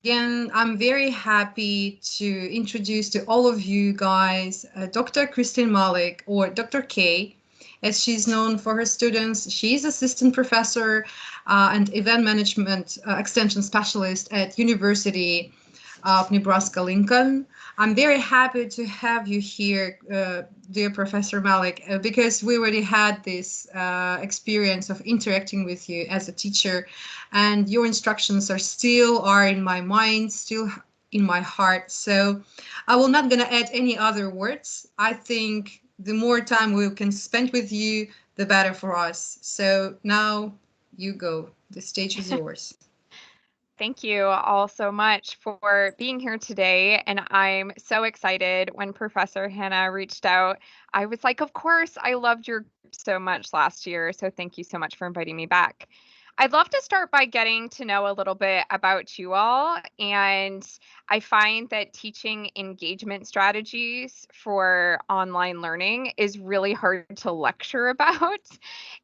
Again, I'm very happy to introduce to all of you guys Dr. Kristin Malek, or Dr. K, as she's known for her students. She's assistant professor and event management extension specialist at University of Nebraska-Lincoln. I'm very happy to have you here, dear Professor Malik, because we already had this experience of interacting with you as a teacher, and your instructions are in my mind, still in my heart. So I will not gonna add any other words. I think the more time we can spend with you, the better for us. So now you go. The stage is yours. Thank you all so much for being here today. And I'm so excited when Professor Hannah reached out. I was like, of course, I loved your group so much last year. So thank you so much for inviting me back. I'd love to start by getting to know a little bit about you all. And I find that teaching engagement strategies for online learning is really hard to lecture about.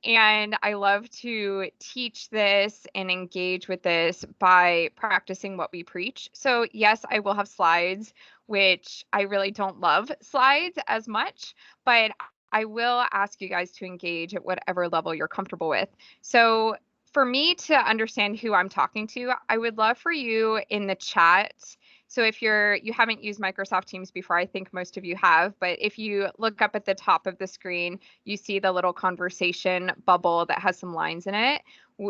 And I love to teach this and engage with this by practicing what we preach. So, yes, I will have slides, which I really don't love slides as much, but I will ask you guys to engage at whatever level you're comfortable with. So, for me to understand who I'm talking to, I would love for you in the chat. So if you haven't used Microsoft Teams before, I think most of you have, but if you look up at the top of the screen, you see the little conversation bubble that has some lines in it,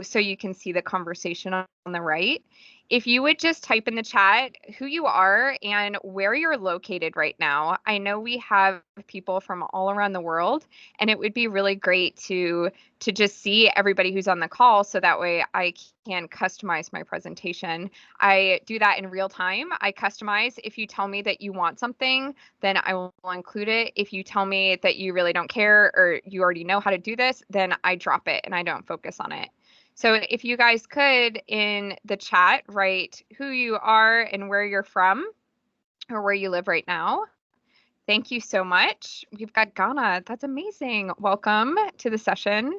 so you can see the conversation on the right. If you would just type in the chat who you are and where you're located right now. I know we have people from all around the world, and it would be really great to just see everybody who's on the call, so that way I can customize my presentation. I do that in real time. I customize. If you tell me that you want something, then I will include it. If you tell me that you really don't care or you already know how to do this, then I drop it and I don't focus on it. So if you guys could in the chat write who you are and where you're from or where you live right now. Thank you so much. We've got Ghana. That's amazing. Welcome to the session.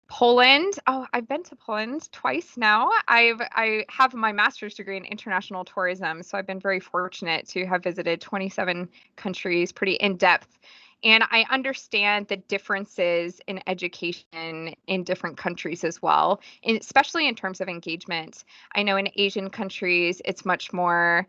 Poland. Oh, I've been to Poland twice now. I have my master's degree in international tourism, so I've been very fortunate to have visited 27 countries pretty in depth. And I understand the differences in education in different countries as well, and especially in terms of engagement. I know in Asian countries, it's much more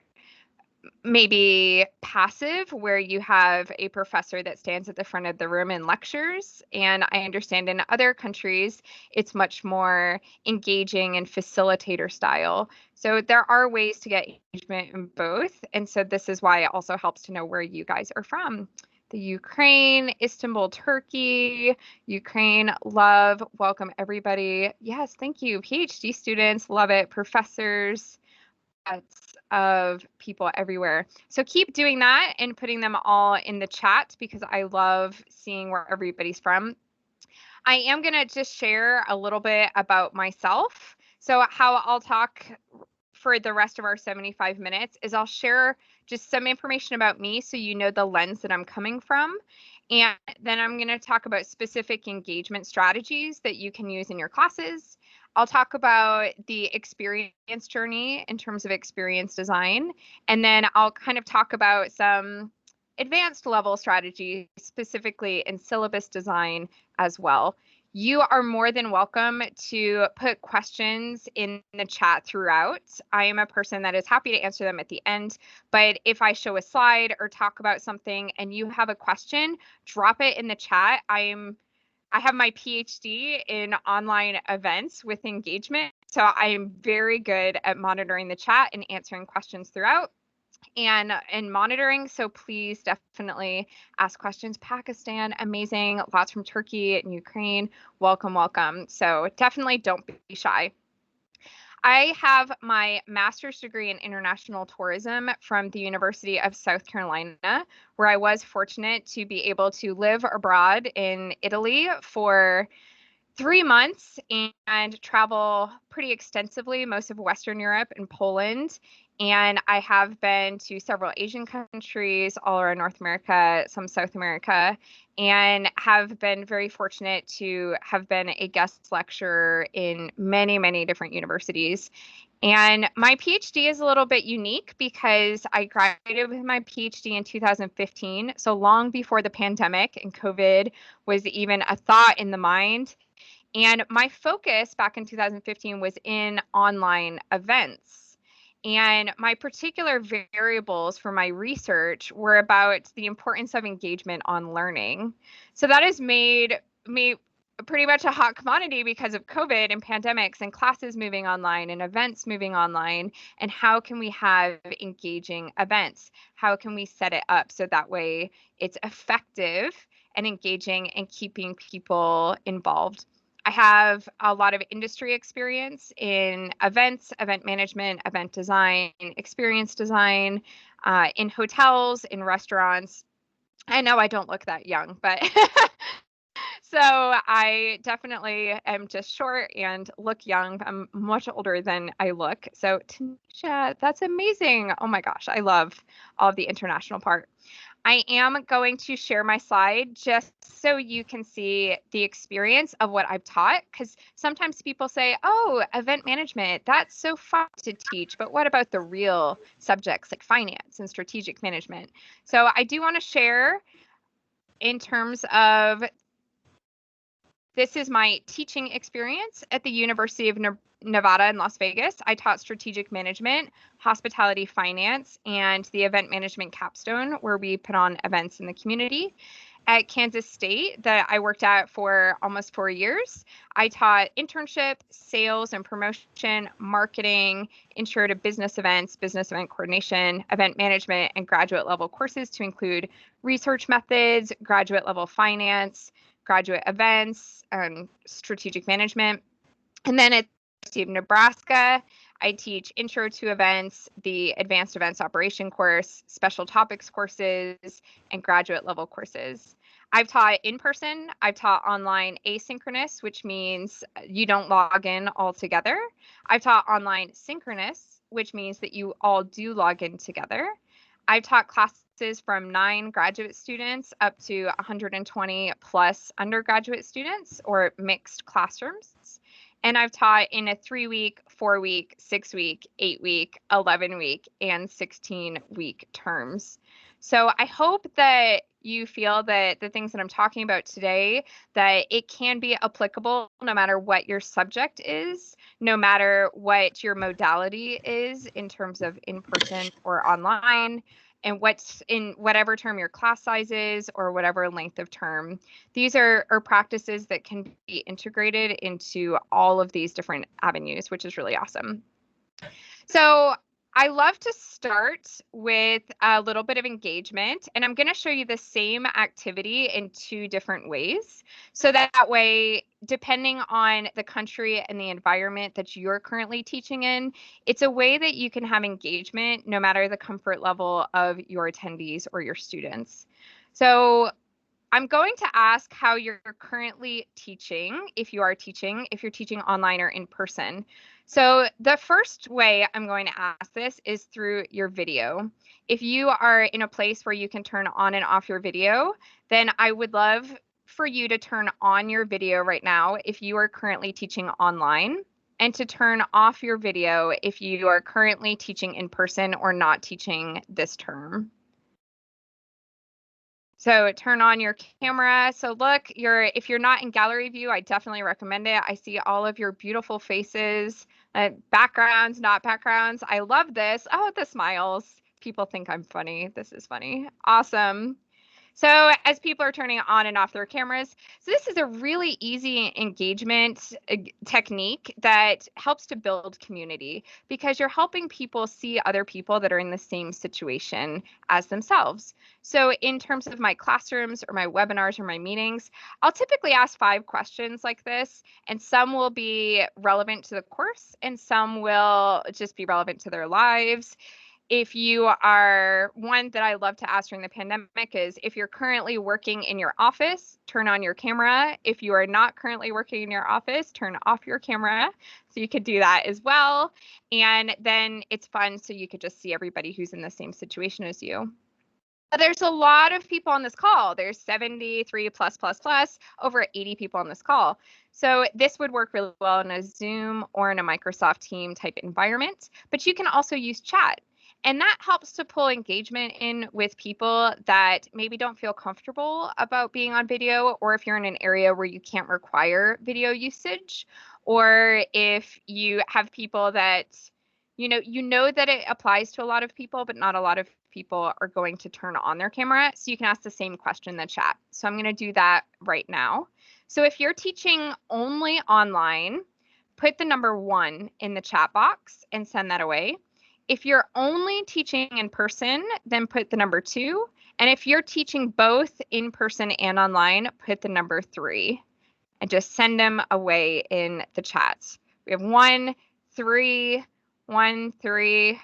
maybe passive, where you have a professor that stands at the front of the room and lectures. And I understand in other countries, it's much more engaging and facilitator style. So there are ways to get engagement in both. And so this is why it also helps to know where you guys are from. The Ukraine, Istanbul, Turkey, Ukraine, love, welcome everybody. Yes, thank you. PhD students, love it. Professors, lots of people everywhere. So keep doing that and putting them all in the chat because I love seeing where everybody's from. I am going to just share a little bit about myself. So how I'll talk for the rest of our 75 minutes is I'll share just some information about me so you know the lens that I'm coming from. And then I'm going to talk about specific engagement strategies that you can use in your classes. I'll talk about the experience journey in terms of experience design. And then I'll kind of talk about some advanced level strategies, specifically in syllabus design as well. You are more than welcome to put questions in the chat throughout. I am a person that is happy to answer them at the end, but if I show a slide or talk about something and you have a question, drop it in the chat. I have my PhD in online events with engagement, so I am very good at monitoring the chat and answering questions throughout and monitoring. So please definitely ask questions. Pakistan, amazing. Lots from Turkey and Ukraine. Welcome, welcome. So definitely don't be shy. I have my master's degree in international tourism from the University of South Carolina, where I was fortunate to be able to live abroad in Italy for 3 months and travel pretty extensively, most of Western Europe and Poland. And I have been to several Asian countries, all around North America, some South America, and have been very fortunate to have been a guest lecturer in many, many different universities. And my PhD is a little bit unique because I graduated with my PhD in 2015, so long before the pandemic and COVID was even a thought in the mind. And my focus back in 2015 was in online events. And my particular variables for my research were about the importance of engagement on learning. So that has made me pretty much a hot commodity because of COVID and pandemics and classes moving online and events moving online. And how can we have engaging events? How can we set it up so that way it's effective and engaging and keeping people involved? I have a lot of industry experience in events, event management, event design, experience design, in hotels, in restaurants. I know I don't look that young, but so I definitely am just short and look young. I'm much older than I look. So Tanisha, that's amazing. Oh my gosh, I love all of the international part. I am going to share my slide just so you can see the experience of what I've taught, because sometimes people say, oh, event management, that's so fun to teach, but what about the real subjects like finance and strategic management? So I do want to share in terms of this is my teaching experience at the University of Nevada in Las Vegas. I taught strategic management, hospitality finance, and the event management capstone, where we put on events in the community. At Kansas State, that I worked at for almost 4 years, I taught internship, sales and promotion, marketing, intro to business events, business event coordination, event management, and graduate level courses to include research methods, graduate level finance, graduate events, strategic management. And then at the University of Nebraska, I teach intro to events, the advanced events operation course, special topics courses, and graduate level courses. I've taught in person, I've taught online asynchronous, which means you don't log in all together. I've taught online synchronous, which means that you all do log in together. I've taught classes from 9 graduate students up to 120 plus undergraduate students, or mixed classrooms. And I've taught in a 3-week, 4-week, 6-week, 8-week, 11-week, and 16-week terms. So I hope that you feel that the things that I'm talking about today, that it can be applicable no matter what your subject is, no matter what your modality is in terms of in-person or online, and what's in whatever term your class size is or whatever length of term. These are practices that can be integrated into all of these different avenues, which is really awesome. So I love to start with a little bit of engagement, and I'm going to show you the same activity in 2 different ways. So that way, depending on the country and the environment that you're currently teaching in, it's a way that you can have engagement no matter the comfort level of your attendees or your students. So I'm going to ask how you're currently teaching, if you are teaching, if you're teaching online or in person. So the first way I'm going to ask this is through your video. If you are in a place where you can turn on and off your video, then I would love for you to turn on your video right now if you are currently teaching online, and to turn off your video if you are currently teaching in person or not teaching this term. So turn on your camera. So look, if you're not in gallery view, I definitely recommend it. I see all of your beautiful faces, backgrounds, not backgrounds. I love this. Oh, the smiles. People think I'm funny. This is funny. Awesome. So as people are turning on and off their cameras, so this is a really easy engagement technique that helps to build community, because you're helping people see other people that are in the same situation as themselves. So in terms of my classrooms or my webinars or my meetings, I'll typically ask 5 questions like this, and some will be relevant to the course and some will just be relevant to their lives. If you are, one that I love to ask during the pandemic is, if you're currently working in your office, turn on your camera. If you are not currently working in your office, turn off your camera. So you could do that as well. And then it's fun, so you could just see everybody who's in the same situation as you. There's a lot of people on this call. There's 73 plus, over 80 people on this call. So this would work really well in a Zoom or in a Microsoft Team type environment, but you can also use chat. And that helps to pull engagement in with people that maybe don't feel comfortable about being on video, or if you're in an area where you can't require video usage, or if you have people that you know that it applies to a lot of people, but not a lot of people are going to turn on their camera. So you can ask the same question in the chat. So I'm going to do that right now. So if you're teaching only online, put the number 1 in the chat box and send that away. If you're only teaching in person, then put the number 2. And if you're teaching both in person and online, put the number 3 and just send them away in the chats. We have 1, 3, 1, 3,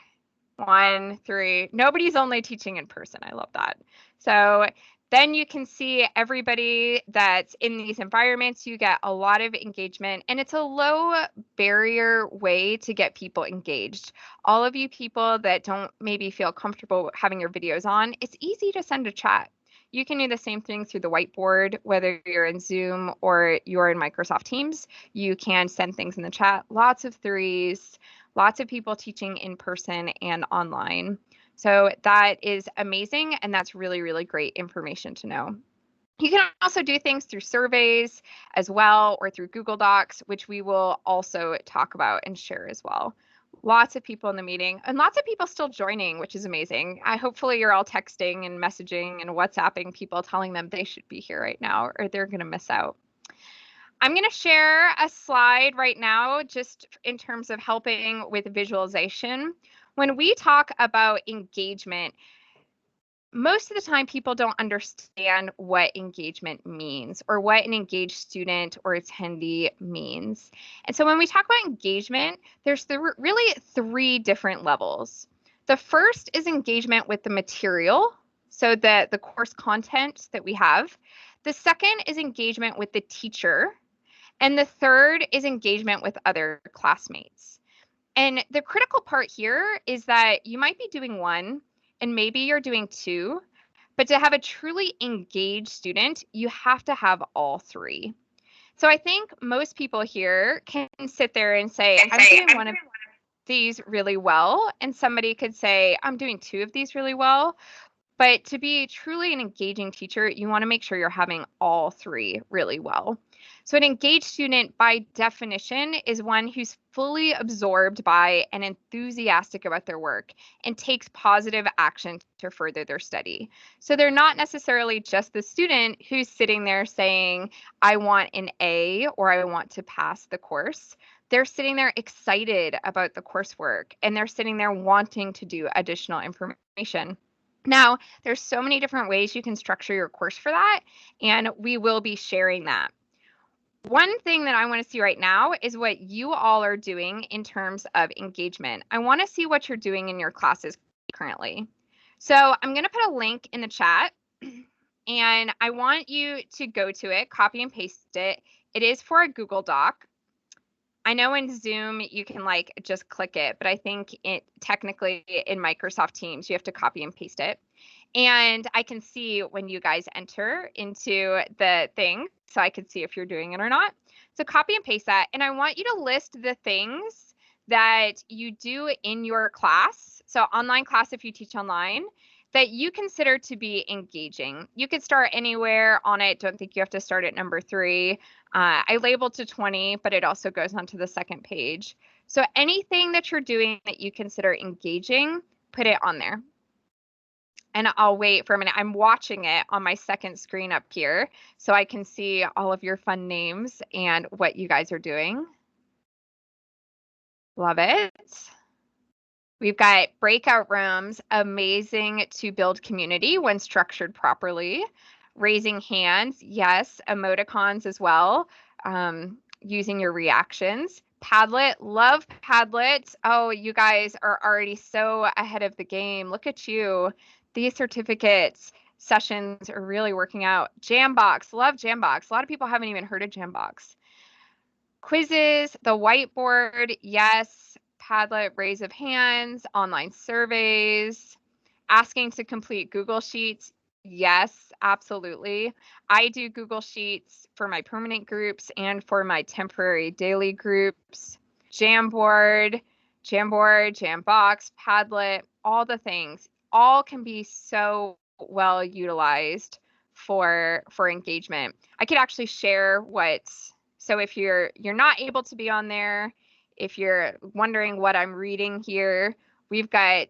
1, 3. Nobody's only teaching in person. I love that. So then you can see everybody that's in these environments. You get a lot of engagement, and it's a low barrier way to get people engaged. All of you people that don't maybe feel comfortable having your videos on, it's easy to send a chat. You can do the same thing through the whiteboard, whether you're in Zoom or you're in Microsoft Teams. You can send things in the chat. Lots of 3s, lots of people teaching in person and online. So that is amazing, and that's really, really great information to know. You can also do things through surveys as well, or through Google Docs, which we will also talk about and share as well. Lots of people in the meeting, and lots of people still joining, which is amazing. Hopefully you're all texting and messaging and WhatsApping people, telling them they should be here right now, or they're going to miss out. I'm going to share a slide right now, just in terms of helping with visualization. When we talk about engagement, most of the time people don't understand what engagement means, or what an engaged student or attendee means. And so when we talk about engagement, there's really 3 different levels. The first is engagement with the material, so the course content that we have. The second is engagement with the teacher. And the third is engagement with other classmates. And the critical part here is that you might be doing 1, and maybe you're doing 2, but to have a truly engaged student, you have to have all 3. So I think most people here can sit there and say, I'm doing one of these really well, and somebody could say, I'm doing 2 of these really well. But to be truly an engaging teacher, you want to make sure you're having all 3 really well. So an engaged student, by definition, is one who's fully absorbed by and enthusiastic about their work and takes positive action to further their study. So they're not necessarily just the student who's sitting there saying, I want an A, or I want to pass the course. They're sitting there excited about the coursework, and they're sitting there wanting to do additional information. Now, there's so many different ways you can structure your course for that, and we will be sharing that. One thing that I want to see right now is what you all are doing in terms of engagement. I want to see what you're doing in your classes currently. So I'm going to put a link in the chat, and I want you to go to it, copy and paste it. It is for a Google Doc. I know in Zoom you can just click it, but I think technically in Microsoft Teams you have to copy and paste it. And I can see when you guys enter into the thing, so I can see if you're doing it or not. So copy and paste that. And I want you to list the things that you do in your class. So online class, if you teach online, that you consider to be engaging. You could start anywhere on it. Don't think you have to start at number 3. I labeled to 20, but it also goes onto the second page. So anything that you're doing that you consider engaging, put it on there. And I'll wait for a minute. I'm watching it on my second screen up here, so I can see all of your fun names and what you guys are doing. Love it. We've got breakout rooms, amazing to build community when structured properly. Raising hands, yes, emoticons as well. using your reactions. Padlet, love Padlet. Oh, you guys are already so ahead of the game. Look at you. These certificates sessions are really working out. Jambox, love Jambox. A lot of people haven't even heard of Jambox. Quizzes, the whiteboard, yes. Padlet, raise of hands, online surveys, asking to complete Google Sheets. Yes, absolutely. I do Google Sheets for my permanent groups and for my temporary daily groups. Jamboard, Jambox, Padlet, all the things, all can be so well utilized for engagement. I could actually share so if you're not able to be on there, if you're wondering what I'm reading here, we've got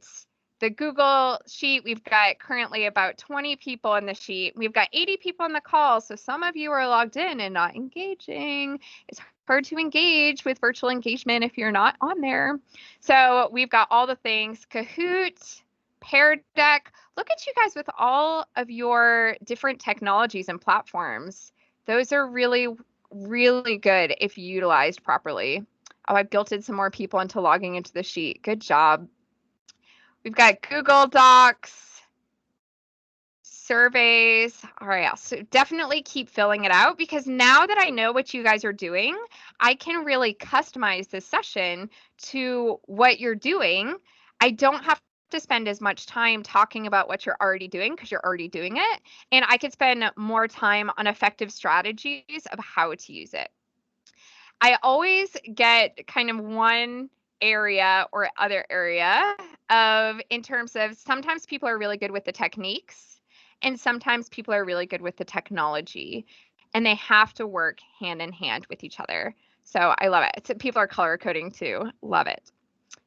the Google Sheet. We've got currently about 20 people in the sheet. We've got 80 people on the call. So some of you are logged in and not engaging. It's hard to engage with virtual engagement if you're not on there. So we've got all the things, Kahoot, Pear Deck. Look at you guys with all of your different technologies and platforms. Those are really, really good if utilized properly. Oh, I guilted some more people into logging into the sheet. Good job. We've got Google Docs, surveys. All right, so definitely keep filling it out, because now that I know what you guys are doing, I can really customize this session to what you're doing. I don't have to spend as much time talking about what you're already doing, because you're already doing it. And I could spend more time on effective strategies of how to use it. I always get kind of one area or other area in terms of, sometimes people are really good with the techniques and sometimes people are really good with the technology, and they have to work hand in hand with each other. So I love it. So people are color coding too. Love it.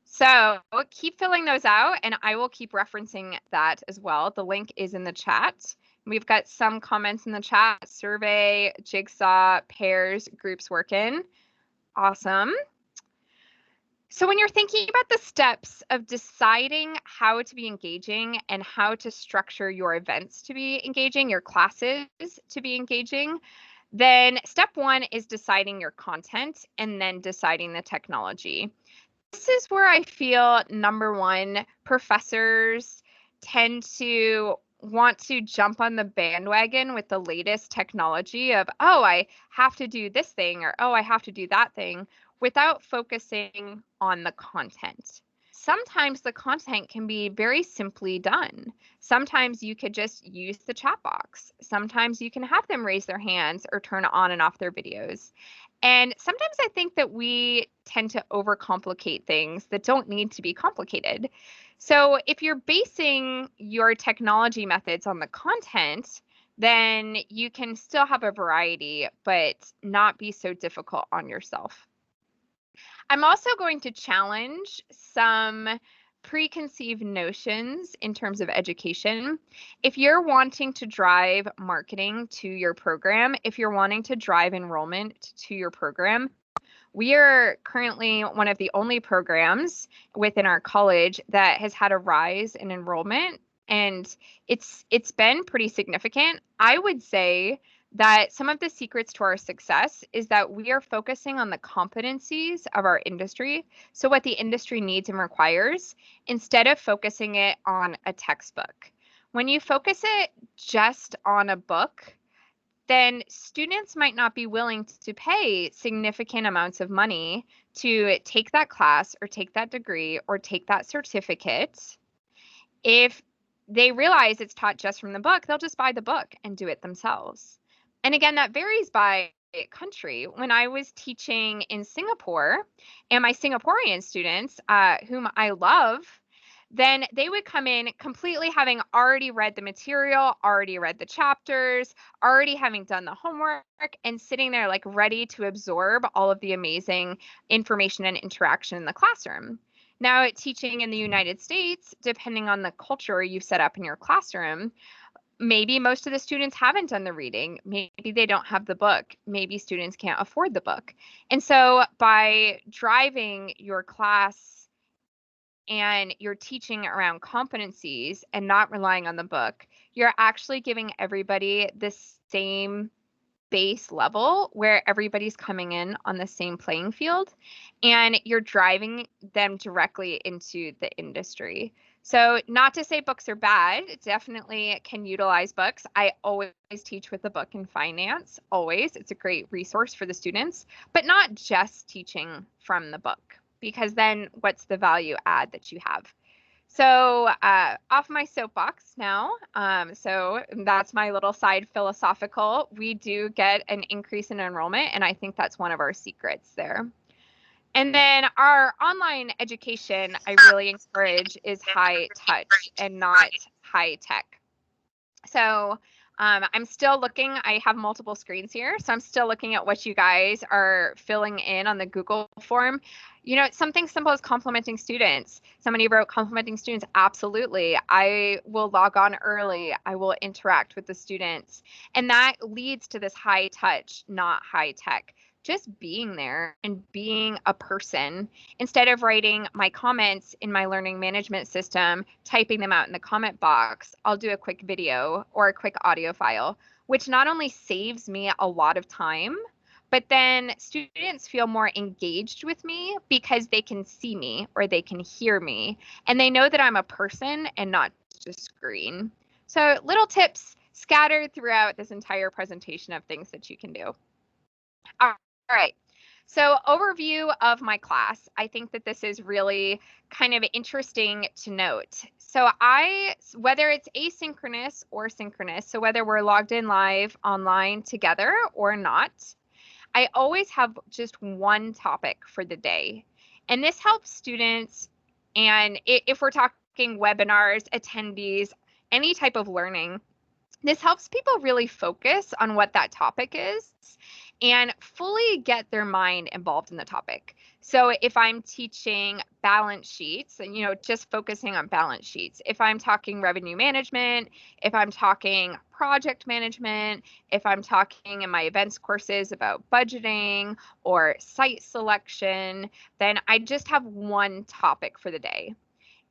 So keep filling those out and I will keep referencing that as well. The link is in the chat. We've got some comments in the chat: survey, jigsaw, pairs, groups working. Awesome. So when you're thinking about the steps of deciding how to be engaging and how to structure your events to be engaging, your classes to be engaging, then step one is deciding your content and then deciding the technology. This is where I feel, number one, professors tend to want to jump on the bandwagon with the latest technology of, oh, I have to do this thing, or oh, I have to do that thing, without focusing on the content. Sometimes the content can be very simply done. Sometimes you could just use the chat box. Sometimes you can have them raise their hands or turn on and off their videos. And sometimes I think that we tend to overcomplicate things that don't need to be complicated. So if you're basing your technology methods on the content, then you can still have a variety, but not be so difficult on yourself. I'm also going to challenge some preconceived notions in terms of education. If you're wanting to drive marketing to your program, if you're wanting to drive enrollment to your program, we are currently one of the only programs within our college that has had a rise in enrollment, and it's been pretty significant. I would say that some of the secrets to our success is that we are focusing on the competencies of our industry, so what the industry needs and requires, instead of focusing it on a textbook. When you focus it just on a book, then students might not be willing to pay significant amounts of money to take that class or take that degree or take that certificate. If they realize it's taught just from the book, they'll just buy the book and do it themselves. And again, that varies by country. When I was teaching in Singapore, and my Singaporean students, whom I love, then they would come in completely having already read the material, already read the chapters, already having done the homework, and sitting there like ready to absorb all of the amazing information and interaction in the classroom. Now, teaching in the United States, depending on the culture you've set up in your classroom, maybe most of the students haven't done the reading. Maybe they don't have the book. Maybe students can't afford the book. And so by driving your class and you're teaching around competencies and not relying on the book, you're actually giving everybody the same base level where everybody's coming in on the same playing field and you're driving them directly into the industry. So not to say books are bad, definitely can utilize books. I always teach with a book in finance, always. It's a great resource for the students, but not just teaching from the book, because then what's the value add that you have? So off my soapbox now. So that's my little side philosophical. We do get an increase in enrollment, and I think that's one of our secrets there. And then our online education, I really encourage is high touch and not high tech. So I'm still looking, I have multiple screens here, so I'm still looking at what you guys are filling in on the Google form. You know, something simple as complimenting students. Somebody wrote complimenting students. Absolutely. I will log on early. I will interact with the students. And that leads to this high touch, not high tech. Just being there and being a person instead of writing my comments in my learning management system, typing them out in the comment box. I'll do a quick video or a quick audio file, which not only saves me a lot of time, but then students feel more engaged with me because they can see me or they can hear me and they know that I'm a person and not just a screen. So little tips scattered throughout this entire presentation of things that you can do. All right. So overview of my class. I think that this is really kind of interesting to note. So whether it's asynchronous or synchronous, so whether we're logged in live online together or not, I always have just one topic for the day. And this helps students, and if we're talking webinars, attendees, any type of learning, this helps people really focus on what that topic is and fully get their mind involved in the topic. So if I'm teaching balance sheets, and just focusing on balance sheets, if I'm talking revenue management, if I'm talking project management, if I'm talking in my events courses about budgeting or site selection, then I just have one topic for the day.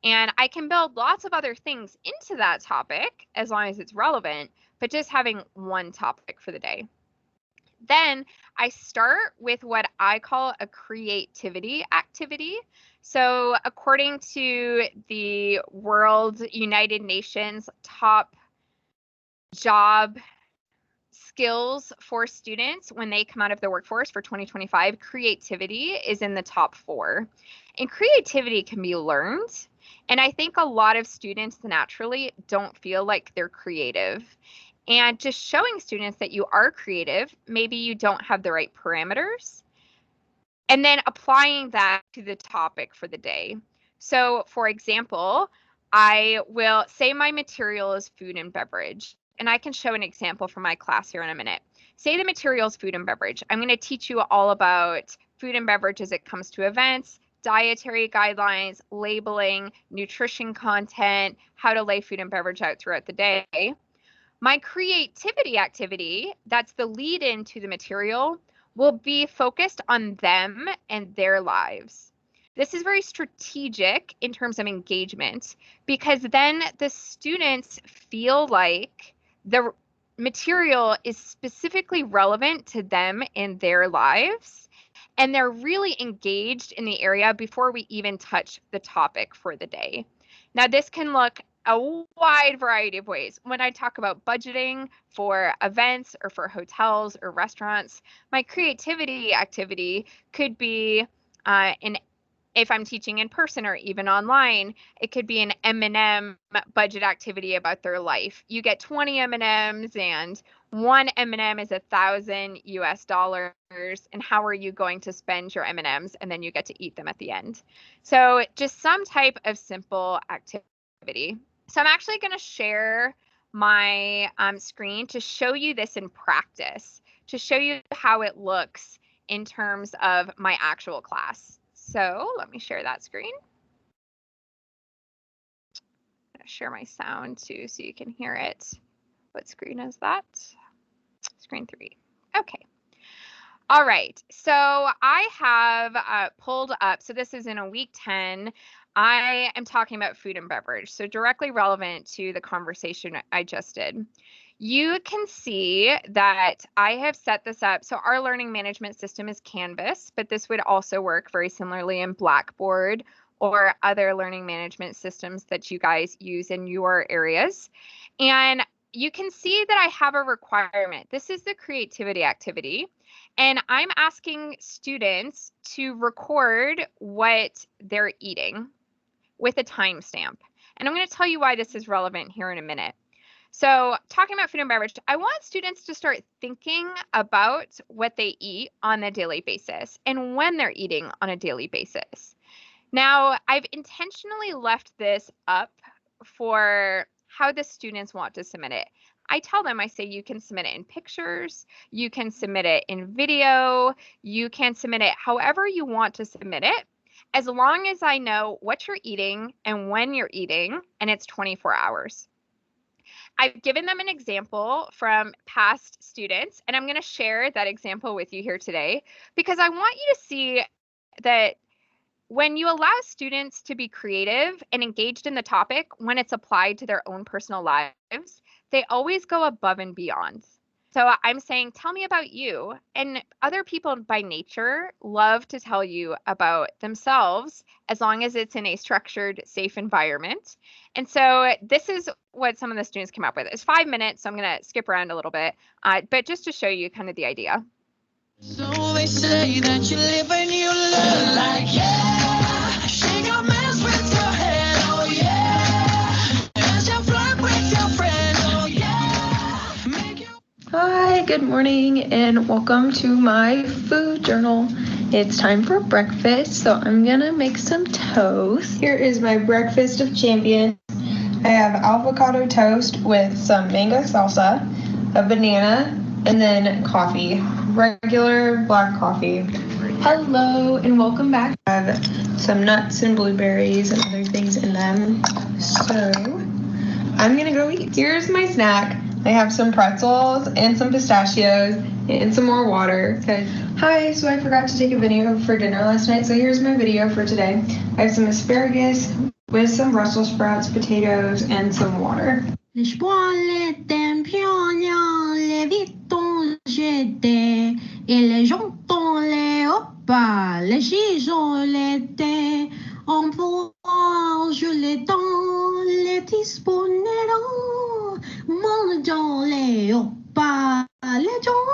And I can build lots of other things into that topic as long as it's relevant, but just having one topic for the day. Then I start with what I call a creativity activity. So according to the World United Nations top job skills for students when they come out of the workforce for 2025, creativity is in the top 4. And creativity can be learned. And I think a lot of students naturally don't feel like they're creative. And just showing students that you are creative, maybe you don't have the right parameters, and then applying that to the topic for the day. So for example, I will say my material is food and beverage, and I can show an example from my class here in a minute. Say the material is food and beverage. I'm going to teach you all about food and beverage as it comes to events, dietary guidelines, labeling, nutrition content, how to lay food and beverage out throughout the day. My creativity activity, that's the lead into the material, will be focused on them and their lives. This is very strategic in terms of engagement because then the students feel like the material is specifically relevant to them and their lives, and they're really engaged in the area before we even touch the topic for the day. Now, this can look a wide variety of ways. When I talk about budgeting for events or for hotels or restaurants, my creativity activity could be if I'm teaching in person or even online, it could be an M&M budget activity about their life. You get 20 M&Ms and one M&M is $1,000 US, and how are you going to spend your M&Ms? And then you get to eat them at the end. So just some type of simple activity. So I'm actually going to share my screen to show you this in practice, to show you how it looks in terms of my actual class. So let me share that screen. I'm going to share my sound too so you can hear it. What screen is that? Screen 3. Okay. All right. So I have pulled up, so this is in a week 10. I am talking about food and beverage, so directly relevant to the conversation I just did. you can see that I have set this up. So our learning management system is Canvas, but this would also work very similarly in Blackboard or other learning management systems that you guys use in your areas. And you can see that I have a requirement. This is the creativity activity. And I'm asking students to record what they're eating with a timestamp. And I'm going to tell you why this is relevant here in a minute. So talking about food and beverage, I want students to start thinking about what they eat on a daily basis and when they're eating on a daily basis. Now, I've intentionally left this up for how the students want to submit it. I tell them, I say, you can submit it in pictures, you can submit it in video, you can submit it however you want to submit it, as long as I know what you're eating and when you're eating, and it's 24 hours. I've given them an example from past students, and I'm going to share that example with you here today because I want you to see that when you allow students to be creative and engaged in the topic when it's applied to their own personal lives, they always go above and beyond. So I'm saying, tell me about you. And other people by nature love to tell you about themselves as long as it's in a structured, safe environment. And so this is what some of the students came up with. It's 5 minutes, so I'm going to skip around a little bit, but just to show you kind of the idea. So they say that you live and you learn, like, yeah, shake your mess with your head, oh yeah, dance and flirt with your friends, oh yeah, make you... Hi, good morning, and welcome to my food journal. It's time for breakfast, so I'm gonna make some toast. Here is my breakfast of champions. I have avocado toast with some mango salsa, a banana, and then coffee. Regular black coffee. Hello and welcome back. I have some nuts and blueberries and other things in them. So I'm gonna go eat. Here's my snack. I have some pretzels and some pistachios and some more water. Okay. Hi, so I forgot to take a video for dinner last night, so here's my video for today. I have some asparagus with some Brussels sprouts, potatoes, and some water. Les poils étaient pignons, les vitons j'étais, et les jantons les opas, les gisons l'étaient, en pouvoir je les dents, les disponérants, mon dans les opas, les dons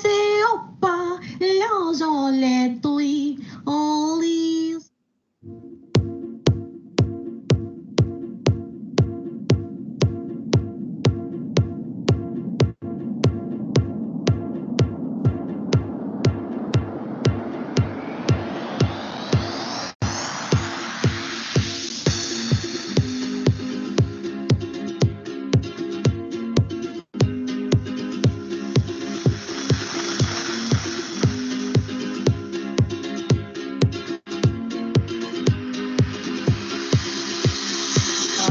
les opas, les on les tui, on les...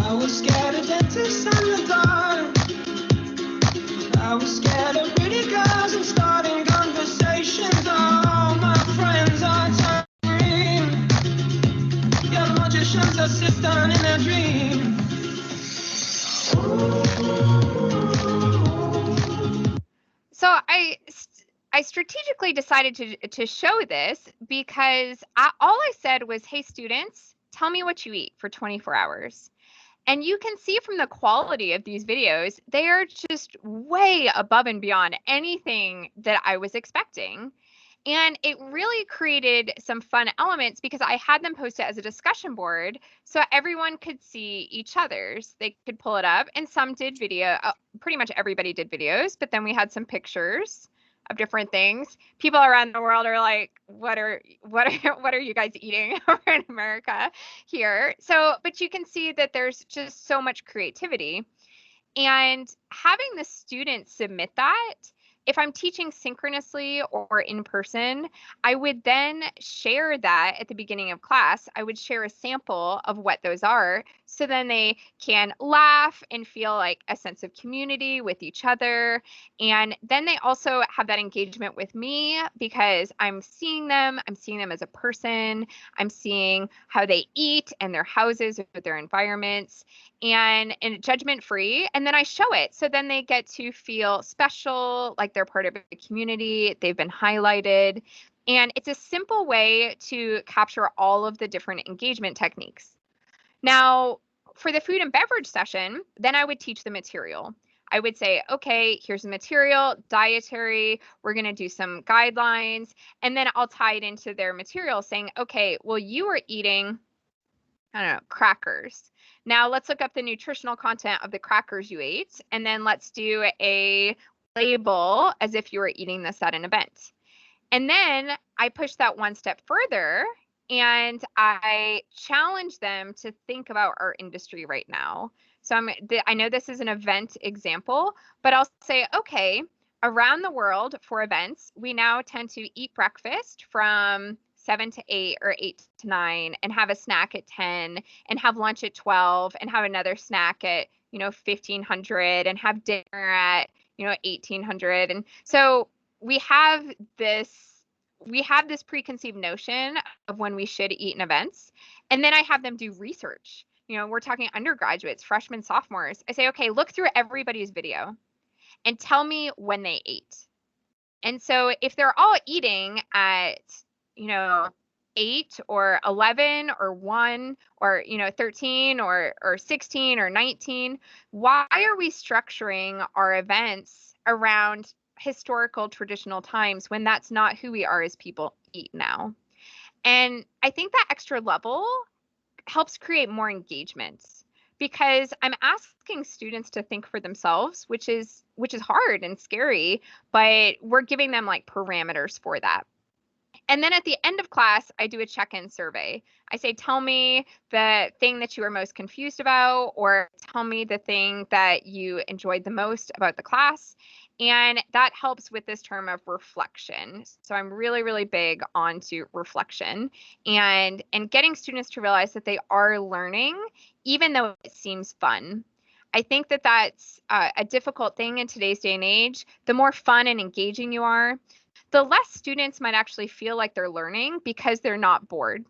I was scared of dentists and the dark. I was scared of pretty girls and starting conversations. All my friends are green. Young magician's assistant in a dream. So I strategically decided to show this because all I said was, hey, students, tell me what you eat for 24 hours. And you can see from the quality of these videos, they are just way above and beyond anything that I was expecting. And it really created some fun elements because I had them post it as a discussion board so everyone could see each other's. They could pull it up, and some did video. Pretty much everybody did videos, but then we had some pictures of different things. People around the world are like, what are you guys eating over in America here? So, but you can see that there's just so much creativity. And having the students submit that, if I'm teaching synchronously or in person, I would then share that at the beginning of class. I would share a sample of what those are, so then they can laugh and feel like a sense of community with each other. And then they also have that engagement with me because I'm seeing them as a person. I'm seeing how they eat and their houses or their environments, and judgment free. And then I show it. So then they get to feel special, like they're part of a community, they've been highlighted. And it's a simple way to capture all of the different engagement techniques. Now, for the food and beverage session, then I would teach the material. I would say, okay, here's the material, dietary, we're going to do some guidelines, and then I'll tie it into their material saying, okay, well, you are eating, I don't know, crackers. Now let's look up the nutritional content of the crackers you ate, and then let's do a label as if you were eating this at an event. And then I push that one step further and I challenge them to think about our industry right now. So I know this is an event example, but I'll say, okay, around the world for events, we now tend to eat breakfast from 7 to 8 or 8 to 9 and have a snack at 10 and have lunch at 12 and have another snack at, 1500 and have dinner at, 1800. And so we have this preconceived notion of when we should eat in events. And then I have them do research. We're talking undergraduates, freshmen, sophomores. I say, okay, look through everybody's video and tell me when they ate. And so if they're all eating at, 8 or 11 or 1 or 13 or 16 or 19, why are we structuring our events around historical traditional times when that's not who we are as people eat now? And I think that extra level helps create more engagement because I'm asking students to think for themselves, which is hard and scary, but we're giving them like parameters for that. And then at the end of class, I do a check-in survey. I say, tell me the thing that you were most confused about, or tell me the thing that you enjoyed the most about the class. And that helps with this term of reflection. So I'm really, really big onto reflection and getting students to realize that they are learning, even though it seems fun. I think that that's a difficult thing in today's day and age. The more fun and engaging you are, the less students might actually feel like they're learning because they're not bored.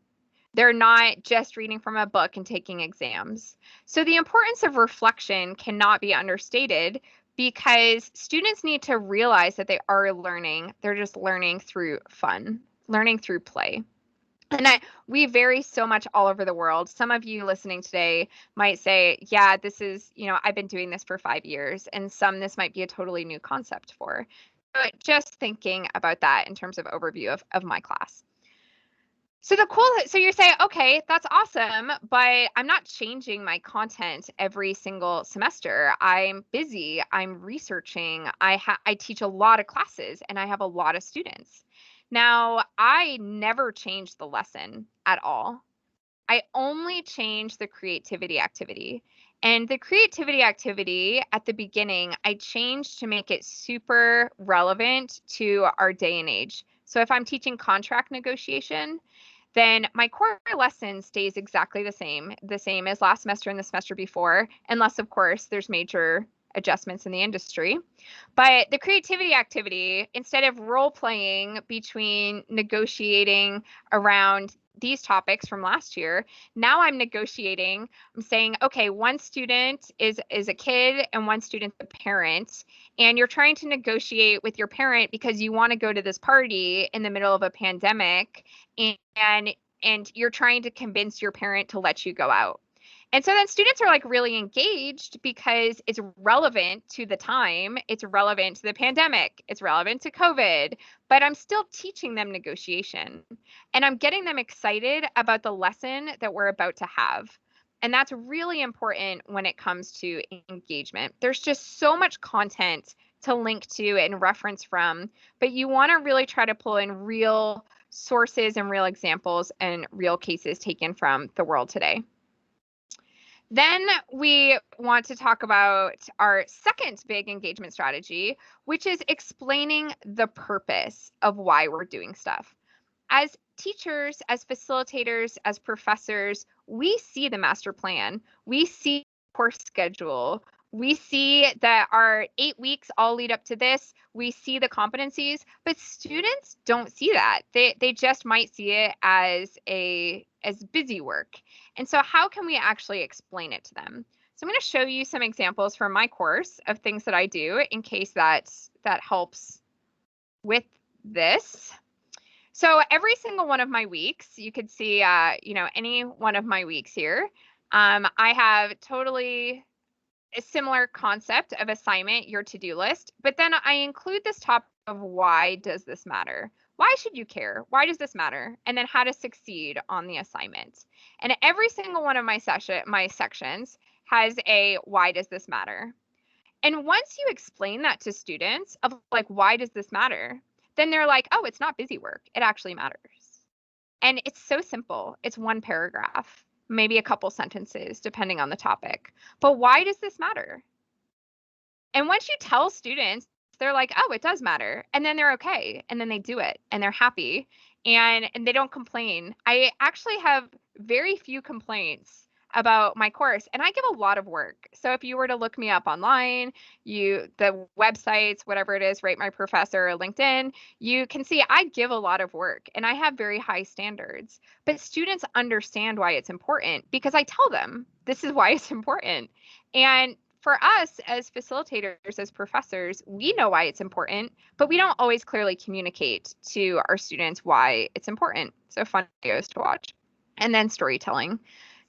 They're not just reading from a book and taking exams. So the importance of reflection cannot be understated because students need to realize that they are learning. They're just learning through fun, learning through play. And we vary so much all over the world. Some of you listening today might say, yeah, this is, I've been doing this for 5 years. And some this might be a totally new concept for. But just thinking about that in terms of overview of my class. So you say, okay, that's awesome, but I'm not changing my content every single semester. I'm busy, I'm researching, I teach a lot of classes and I have a lot of students. Now, I never change the lesson at all. I only change the creativity activity. And the creativity activity at the beginning, I changed to make it super relevant to our day and age. So if I'm teaching contract negotiation, then my core lesson stays exactly the same as last semester and the semester before, unless, of course, there's major adjustments in the industry. But the creativity activity, instead of role playing between negotiating around these topics from last year, now I'm negotiating. I'm saying, okay, one student is a kid and one student's a parent, and you're trying to negotiate with your parent because you want to go to this party in the middle of a pandemic, and you're trying to convince your parent to let you go out. And so then students are like really engaged because it's relevant to the time, it's relevant to the pandemic, it's relevant to COVID, but I'm still teaching them negotiation and I'm getting them excited about the lesson that we're about to have. And that's really important when it comes to engagement. There's just so much content to link to and reference from, but you want to really try to pull in real sources and real examples and real cases taken from the world today. Then we want to talk about our second big engagement strategy, which is explaining the purpose of why we're doing stuff. As teachers, as facilitators, as professors, we see the master plan. We see the course schedule. We see that our 8 weeks all lead up to this. We see the competencies, but students don't see that. They just might see it as busy work. And so how can we actually explain it to them? So I'm going to show you some examples from my course of things that I do in case that helps with this. So every single one of my weeks, you could see, any one of my weeks here, I have totally a similar concept of assignment, your to-do list, but then I include this topic of why does this matter? Why should you care? Why does this matter? And then how to succeed on the assignment. And every single one of my sections has a why does this matter? And once you explain that to students of like, why does this matter? Then they're like, oh, it's not busy work. It actually matters. And it's so simple. It's one paragraph, maybe a couple sentences, depending on the topic. But why does this matter? And once you tell students, they're like, oh, it does matter. And then they're okay. And then they do it and they're happy and they don't complain. I actually have very few complaints about my course, and I give a lot of work. So if you were to look me up online, the websites, whatever it is, Rate My Professor or LinkedIn, you can see I give a lot of work and I have very high standards. But students understand why it's important because I tell them this is why it's important. And for us as facilitators, as professors, we know why it's important, but we don't always clearly communicate to our students why it's important. So fun videos to watch. And then storytelling.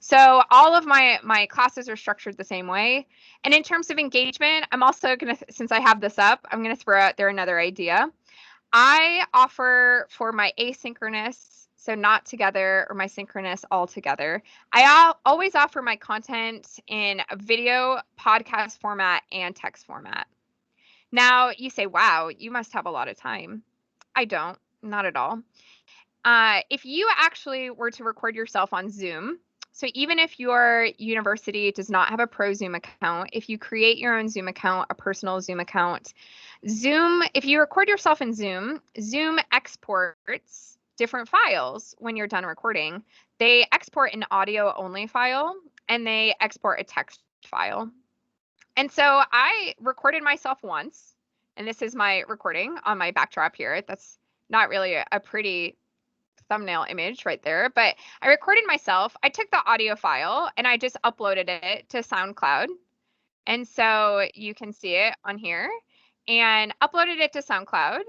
So all of my classes are structured the same way. And in terms of engagement, I'm also going to, since I have this up, I'm going to throw out there another idea. I offer for my asynchronous, so not together, or my synchronous all together, I always offer my content in a video, podcast format, and text format. Now you say, wow, you must have a lot of time. I don't, not at all. If you actually were to record yourself on Zoom, so even if your university does not have a pro Zoom account, if you create your own Zoom account, a personal Zoom account, Zoom, if you record yourself in Zoom, Zoom exports different files when you're done recording. They export an audio only file and they export a text file. And so I recorded myself once, and this is my recording on my backdrop here. That's not really a pretty thumbnail image right there, but I recorded myself. I took the audio file and I just uploaded it to SoundCloud. And so you can see it on here and uploaded it to SoundCloud.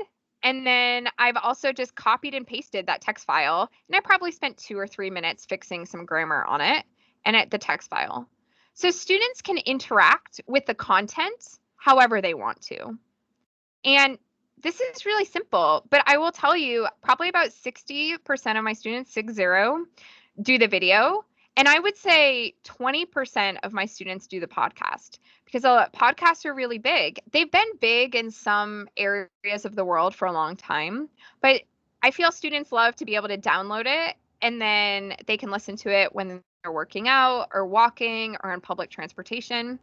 And then I've also just copied and pasted that text file. And I probably spent 2 or 3 minutes fixing some grammar on it and at the text file. So students can interact with the content however they want to. And this is really simple, but I will tell you probably about 60% of my students, 60, do the video. And I would say 20% of my students do the podcast because podcasts are really big. They've been big in some areas of the world for a long time, but I feel students love to be able to download it and then they can listen to it when they're working out or walking or in public transportation.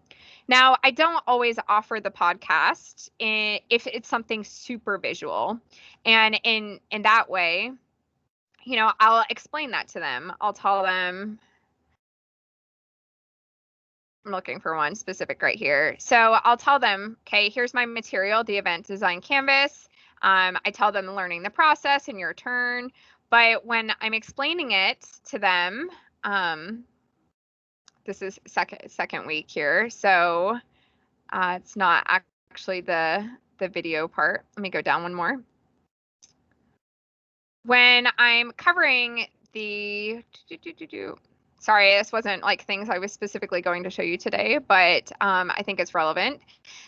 Now, I don't always offer the podcast if it's something super visual. And in that way, I'll explain that to them. I'll tell them, I'm looking for one specific right here. So I'll tell them, okay, here's my material, the event design canvas. I tell them learning the process and your turn. But when I'm explaining it to them, this is second week here. So it's not actually the video part. Let me go down one more. When I'm covering the, sorry, this wasn't like things I was specifically going to show you today, but I think it's relevant.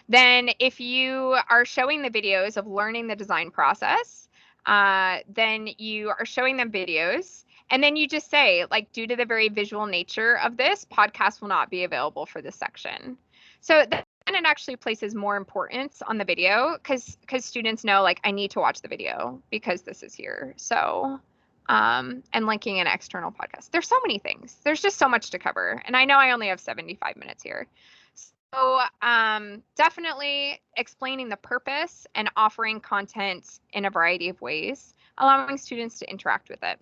Then if you are showing the videos of learning the design process, then you are showing them videos. And then you just say, like, due to the very visual nature of this, podcast will not be available for this section. So then it actually places more importance on the video because students know, like, I need to watch the video because this is here. So and linking an external podcast. There's so many things. There's just so much to cover. And I know I only have 75 minutes here. So definitely explaining the purpose and offering content in a variety of ways, allowing students to interact with it.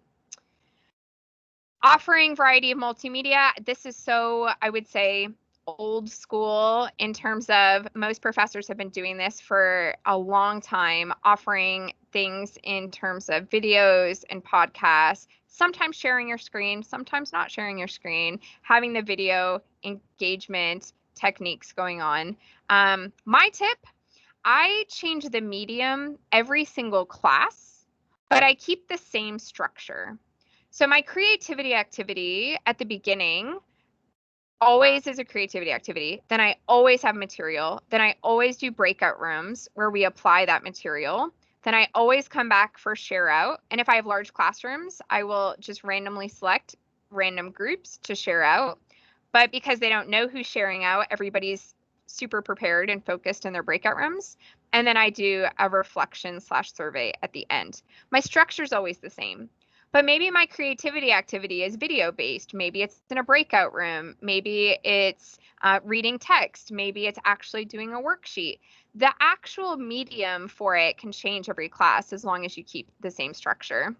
Offering variety of multimedia. This is so, I would say, old school in terms of most professors have been doing this for a long time, offering things in terms of videos and podcasts, sometimes sharing your screen, sometimes not sharing your screen, having the video engagement techniques going on. My tip, I change the medium every single class, but I keep the same structure. So my creativity activity at the beginning always is a creativity activity. Then I always have material. Then I always do breakout rooms where we apply that material. Then I always come back for share out. And if I have large classrooms, I will just randomly select random groups to share out. But because they don't know who's sharing out, everybody's super prepared and focused in their breakout rooms. And then I do a reflection / survey at the end. My structure is always the same. But maybe my creativity activity is video based. Maybe it's in a breakout room. Maybe it's reading text. Maybe it's actually doing a worksheet. The actual medium for it can change every class as long as you keep the same structure.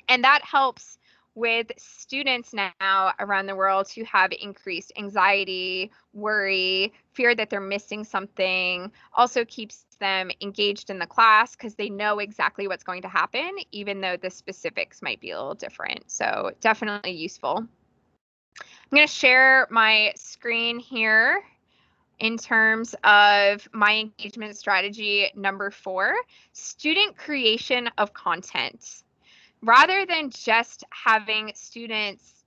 And that helps with students now around the world who have increased anxiety, worry, fear that they're missing something, also keeps them engaged in the class because they know exactly what's going to happen, even though the specifics might be a little different. So definitely useful. I'm going to share my screen here in terms of my engagement strategy number 4, student creation of content. Rather than just having students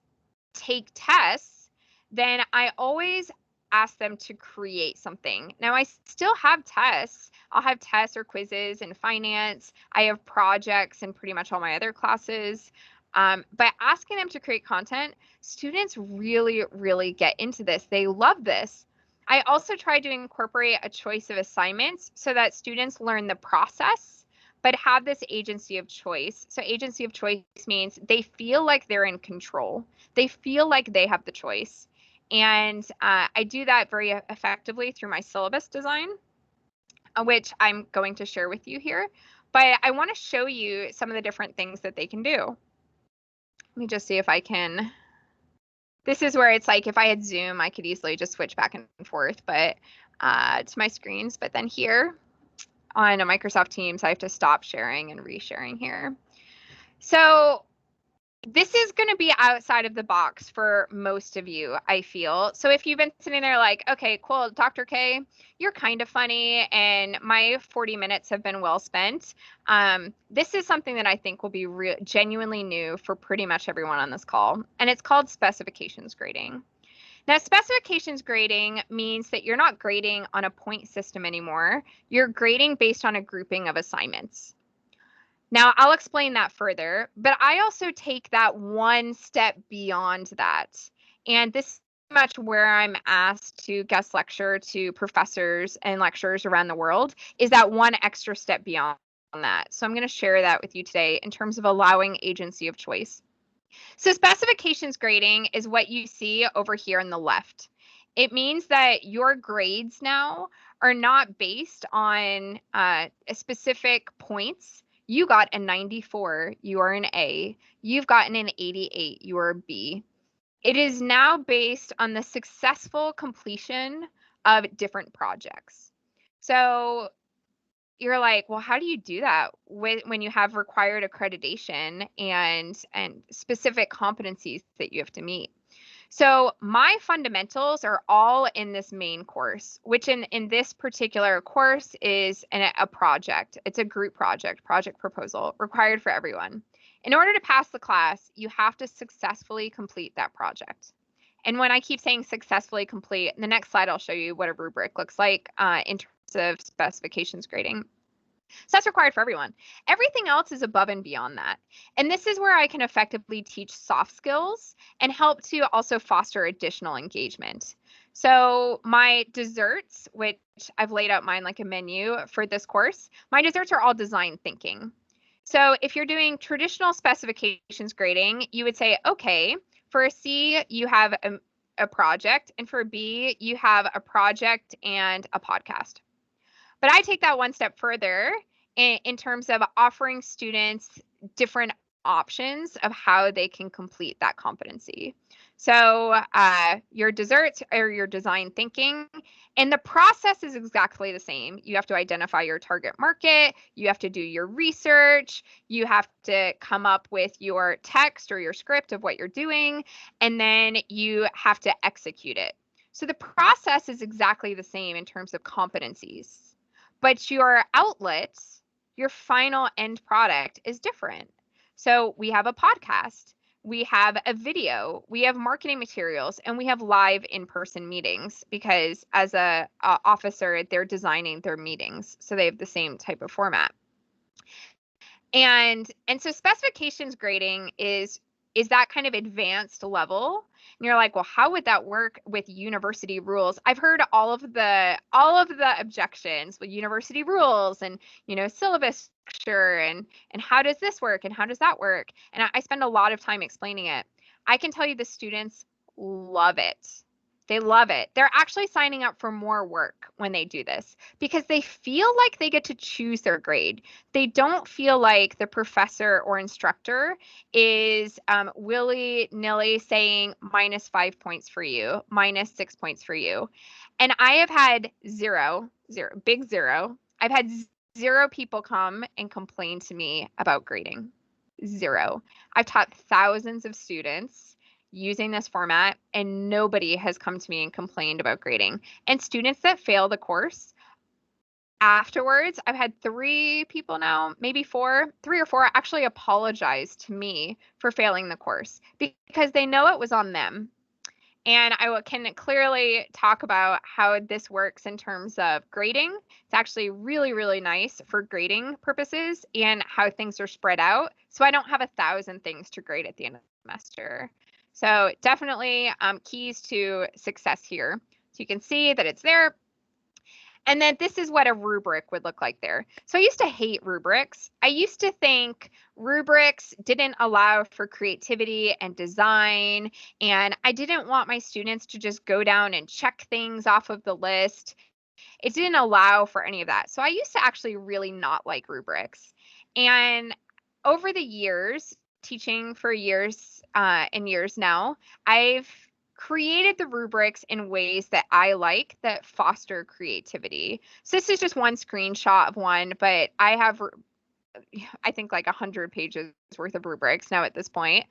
take tests, then I always ask them to create something. Now, I still have tests. I'll have tests or quizzes in finance. I have projects in pretty much all my other classes. But asking them to create content, students really, really get into this. They love this. I also try to incorporate a choice of assignments so that students learn the process but have this agency of choice. So agency of choice means they feel like they're in control. They feel like they have the choice. And I do that very effectively through my syllabus design, which I'm going to share with you here. But I want to show you some of the different things that they can do. Let me just see if I can. This is where it's like if I had Zoom, I could easily just switch back and forth, but to my screens. But then here, on a Microsoft Teams, I have to stop sharing and resharing here. So this is going to be outside of the box for most of you, I feel. So if you've been sitting there like, okay, cool, Dr. K, you're kind of funny and my 40 minutes have been well spent. This is something that I think will be genuinely new for pretty much everyone on this call. And it's called specifications grading. Now, specifications grading means that you're not grading on a point system anymore. You're grading based on a grouping of assignments. Now, I'll explain that further, but I also take that one step beyond that. And this is much where I'm asked to guest lecture to professors and lecturers around the world, is that one extra step beyond that. So I'm going to share that with you today in terms of allowing agency of choice. So specifications grading is what you see over here on the left. It means that your grades now are not based on specific points. You got a 94, you are an A. You've gotten an 88, you are a B. It is now based on the successful completion of different projects. So you're like, well, how do you do that when you have required accreditation and specific competencies that you have to meet? So my fundamentals are all in this main course, which in this particular course is a project. It's a group project proposal required for everyone. In order to pass the class, you have to successfully complete that project. And when I keep saying successfully complete, in the next slide, I'll show you what a rubric looks like in terms of specifications grading. So that's required for everyone. Everything else is above and beyond that. And this is where I can effectively teach soft skills and help to also foster additional engagement. So my desserts, which I've laid out mine like a menu for this course, my desserts are all design thinking. So if you're doing traditional specifications grading, you would say, okay, for a C, you have a project, and for a B, you have a project and a podcast. But I take that one step further in terms of offering students different options of how they can complete that competency. So your desserts or your design thinking, and the process is exactly the same. You have to identify your target market, you have to do your research, you have to come up with your text or your script of what you're doing, and then you have to execute it. So the process is exactly the same in terms of competencies, but your outlet, your final end product is different. So we have a podcast, we have a video, we have marketing materials, and we have live in-person meetings, because as a officer, they're designing their meetings, so they have the same type of format. And so specifications grading is that kind of advanced level. And you're like, well, how would that work with university rules? I've heard all of the objections with university rules and, syllabus structure and how does this work and how does that work? And I spend a lot of time explaining it. I can tell you the students love it. They love it. They're actually signing up for more work when they do this, because they feel like they get to choose their grade. They don't feel like the professor or instructor is willy-nilly saying -5 points for you, -6 points for you. And I have had zero, big zero. I've had 0 people come and complain to me about grading. 0. I've taught thousands of students using this format, and nobody has come to me and complained about grading. And students that fail the course, afterwards, I've had 3 people now, maybe 4, 3 or 4 actually apologize to me for failing the course, because they know it was on them. And I can clearly talk about how this works in terms of grading. It's actually really, really nice for grading purposes and how things are spread out. So I don't have 1,000 things to grade at the end of the semester. So definitely keys to success here. So you can see that it's there. And then this is what a rubric would look like there. So I used to hate rubrics. I used to think rubrics didn't allow for creativity and design, and I didn't want my students to just go down and check things off of the list. It didn't allow for any of that. So I used to actually really not like rubrics. And over the years, teaching for years and years now, I've created the rubrics in ways that I like that foster creativity. So this is just one screenshot of one, but I have, I think, like 100 pages worth of rubrics now at this point.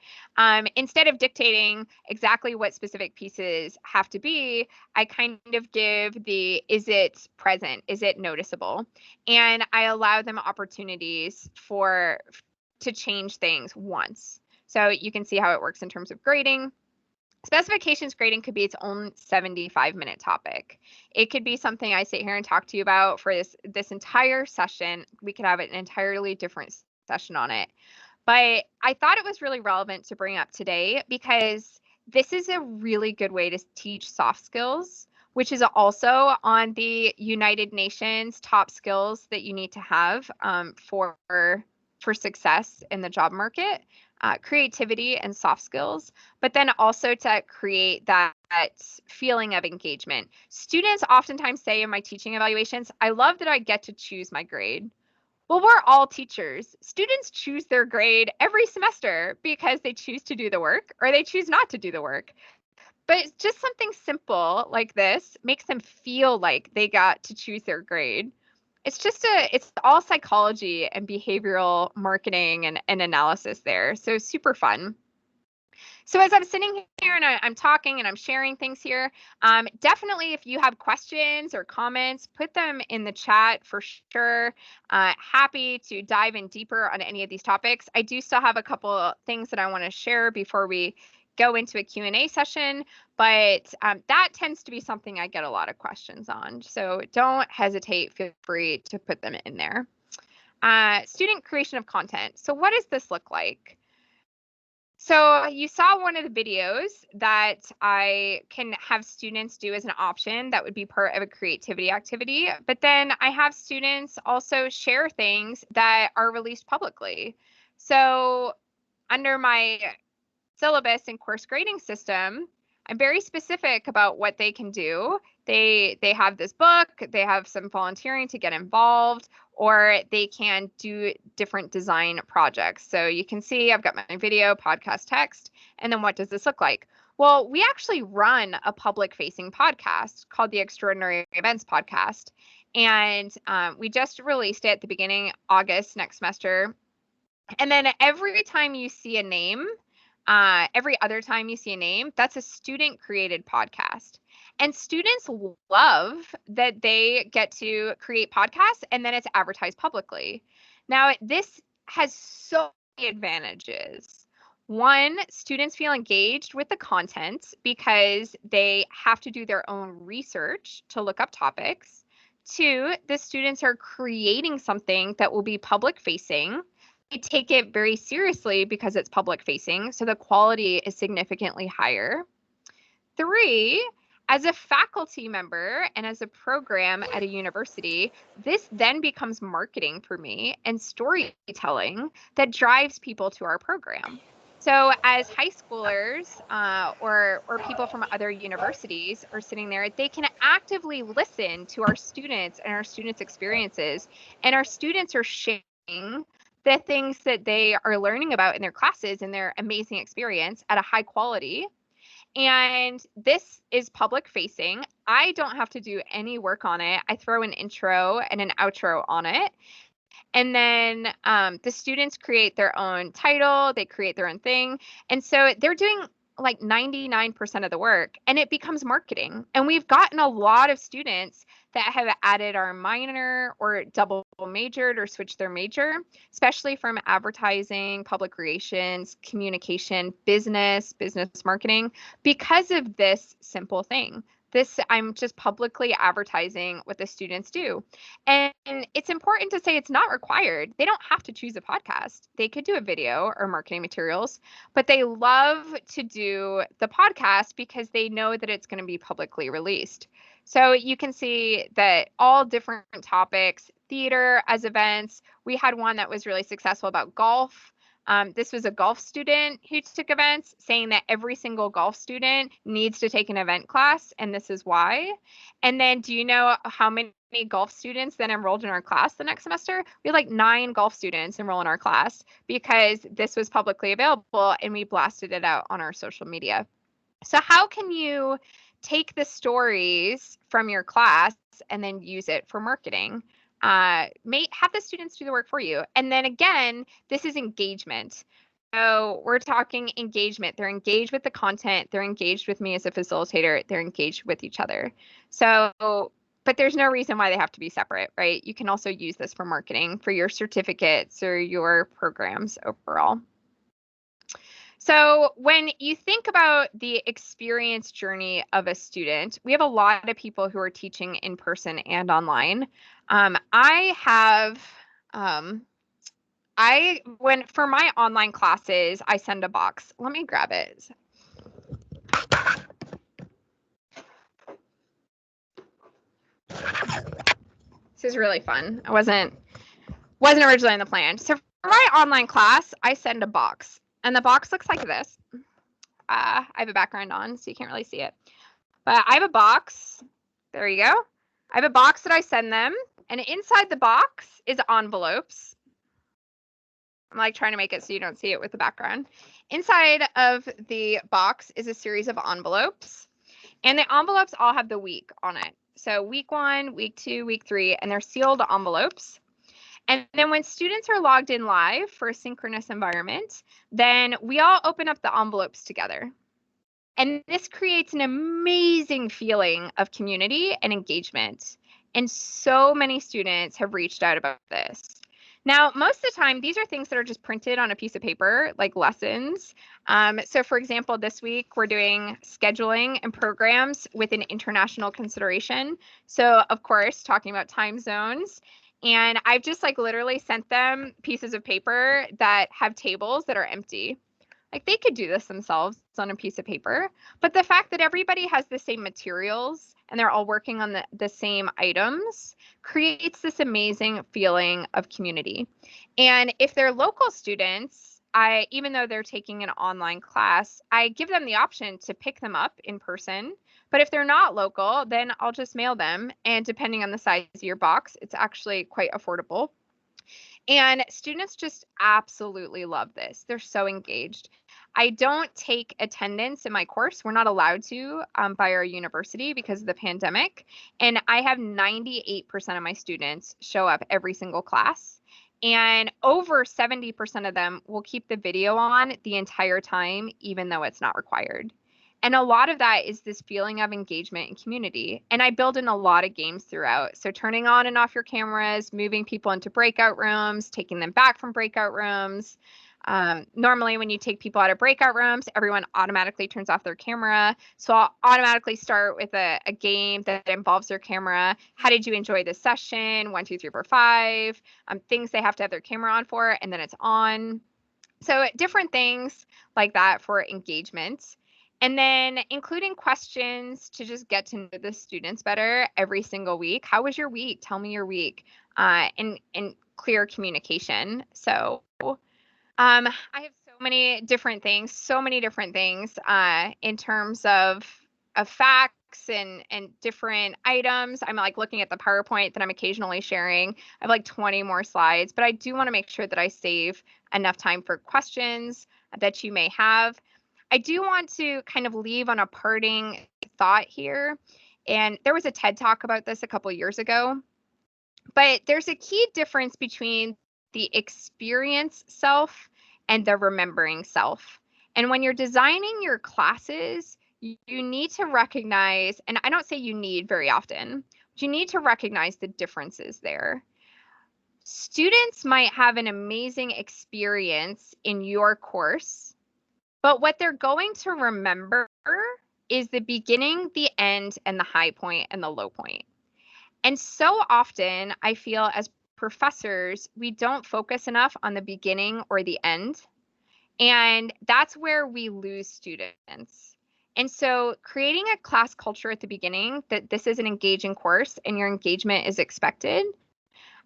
Instead of dictating exactly what specific pieces have to be, I kind of give the, is it present? Is it noticeable? And I allow them opportunities to change things once. So you can see how it works in terms of grading. Specifications grading could be its own 75-minute topic. It could be something I sit here and talk to you about for this entire session. We could have an entirely different session on it. But I thought it was really relevant to bring up today, because this is a really good way to teach soft skills, which is also on the United Nations top skills that you need to have for success in the job market. Creativity and soft skills, but then also to create that feeling of engagement. Students oftentimes say in my teaching evaluations, I love that I get to choose my grade. Well, we're all teachers. Students choose their grade every semester because they choose to do the work or they choose not to do the work. But just something simple like this makes them feel like they got to choose their grade. It's all psychology and behavioral marketing and analysis there. So super fun. So as I'm sitting here and I'm talking and I'm sharing things here, definitely if you have questions or comments, put them in the chat for sure. Happy to dive in deeper on any of these topics. I do still have a couple things that I want to share before we go into a Q&A session, but that tends to be something I get a lot of questions on. So don't hesitate, feel free to put them in there. Student creation of content. So what does this look like? So you saw one of the videos that I can have students do as an option that would be part of a creativity activity. But then I have students also share things that are released publicly. So under my syllabus and course grading system, I'm very specific about what they can do. They have this book, they have some volunteering to get involved, or they can do different design projects. So you can see I've got my video, podcast, text, and then what does this look like? Well, we actually run a public-facing podcast called the Extraordinary Events Podcast, and we just released it at the beginning of August next semester. And then every time you see a name, every other time you see a name, that's a student-created podcast. And students love that they get to create podcasts and then it's advertised publicly. Now, this has so many advantages. One, students feel engaged with the content because they have to do their own research to look up topics. Two, the students are creating something that will be public-facing. They take it very seriously because it's public facing, so the quality is significantly higher. Three, as a faculty member and as a program at a university, this then becomes marketing for me and storytelling that drives people to our program. So as high schoolers or people from other universities are sitting there, they can actively listen to our students and our students' experiences, and our students are sharing the things that they are learning about in their classes and their amazing experience at a high quality. And this is public facing. I don't have to do any work on it. I throw an intro and an outro on it. And then the students create their own title, they create their own thing. And so they're doing like 99% of the work, and it becomes marketing. And we've gotten a lot of students that have added our minor or double majored or switched their major, especially from advertising, public relations, communication, business marketing, because of this simple thing. I'm just publicly advertising what the students do. And it's important to say it's not required. They don't have to choose a podcast. They could do a video or marketing materials, but they love to do the podcast because they know that it's going to be publicly released. So you can see that all different topics, theater as events. We had one that was really successful about golf. This was a golf student who took events, saying that every single golf student needs to take an event class, and this is why. And then do you know how many golf students then enrolled in our class the next semester? We had like 9 golf students enroll in our class because this was publicly available and we blasted it out on our social media. So how can you take the stories from your class and then use it for marketing? Have the students do the work for you. And then again, this is engagement. So we're talking engagement. They're engaged with the content. They're engaged with me as a facilitator. They're engaged with each other. So, but there's no reason why they have to be separate, right? You can also use this for marketing for your certificates or your programs overall. So when you think about the experience journey of a student, we have a lot of people who are teaching in person and online. For my online classes, I send a box. Let me grab it. This is really fun. It wasn't originally in the plan. So for my online class, I send a box. And the box looks like this. I have a background on, so you can't really see it. But I have a box. There you go. I have a box that I send them. And inside the box is envelopes. I'm like trying to make it so you don't see it with the background. Inside of the box is a series of envelopes. And the envelopes all have the week on it. So week 1, week 2, week 3, and they're sealed envelopes. And then when students are logged in live for a synchronous environment, then we all open up the envelopes together. And this creates an amazing feeling of community and engagement. And so many students have reached out about this. Now, most of the time, these are things that are just printed on a piece of paper, like lessons. So for example, this week, we're doing scheduling and programs with an international consideration. So of course, talking about time zones. And I've just like literally sent them pieces of paper that have tables that are empty. Like they could do this themselves on a piece of paper, but the fact that everybody has the same materials and they're all working on the same items creates this amazing feeling of community. And if they're local students, even though they're taking an online class, I give them the option to pick them up in person. But if they're not local, then I'll just mail them. And depending on the size of your box, it's actually quite affordable. And students just absolutely love this. They're so engaged. I don't take attendance in my course. We're not allowed to by our university because of the pandemic. And I have 98% of my students show up every single class. And over 70% of them will keep the video on the entire time, even though it's not required. And a lot of that is this feeling of engagement and community. And I build in a lot of games throughout. So turning on and off your cameras, moving people into breakout rooms, taking them back from breakout rooms. Normally, when you take people out of breakout rooms, everyone automatically turns off their camera. So I'll automatically start with a game that involves their camera. How did you enjoy this session? 1, 2, 3, 4, 5. Things they have to have their camera on for, and then it's on. So different things like that for engagement. And then including questions to just get to know the students better every single week. How was your week? Tell me your week. And clear communication. So I have so many different things in terms of facts and different items. I'm like looking at the PowerPoint that I'm occasionally sharing. I have like 20 more slides, but I do want to make sure that I save enough time for questions that you may have. I do want to kind of leave on a parting thought here. And there was a TED Talk about this a couple years ago. But there's a key difference between the experience self and the remembering self. And when you're designing your classes, you need to recognize, and I don't say you need very often, but you need to recognize the differences there. Students might have an amazing experience in your course, but what they're going to remember is the beginning, the end, and the high point and the low point. And so often I feel as professors, we don't focus enough on the beginning or the end. And that's where we lose students. And so creating a class culture at the beginning that this is an engaging course and your engagement is expected.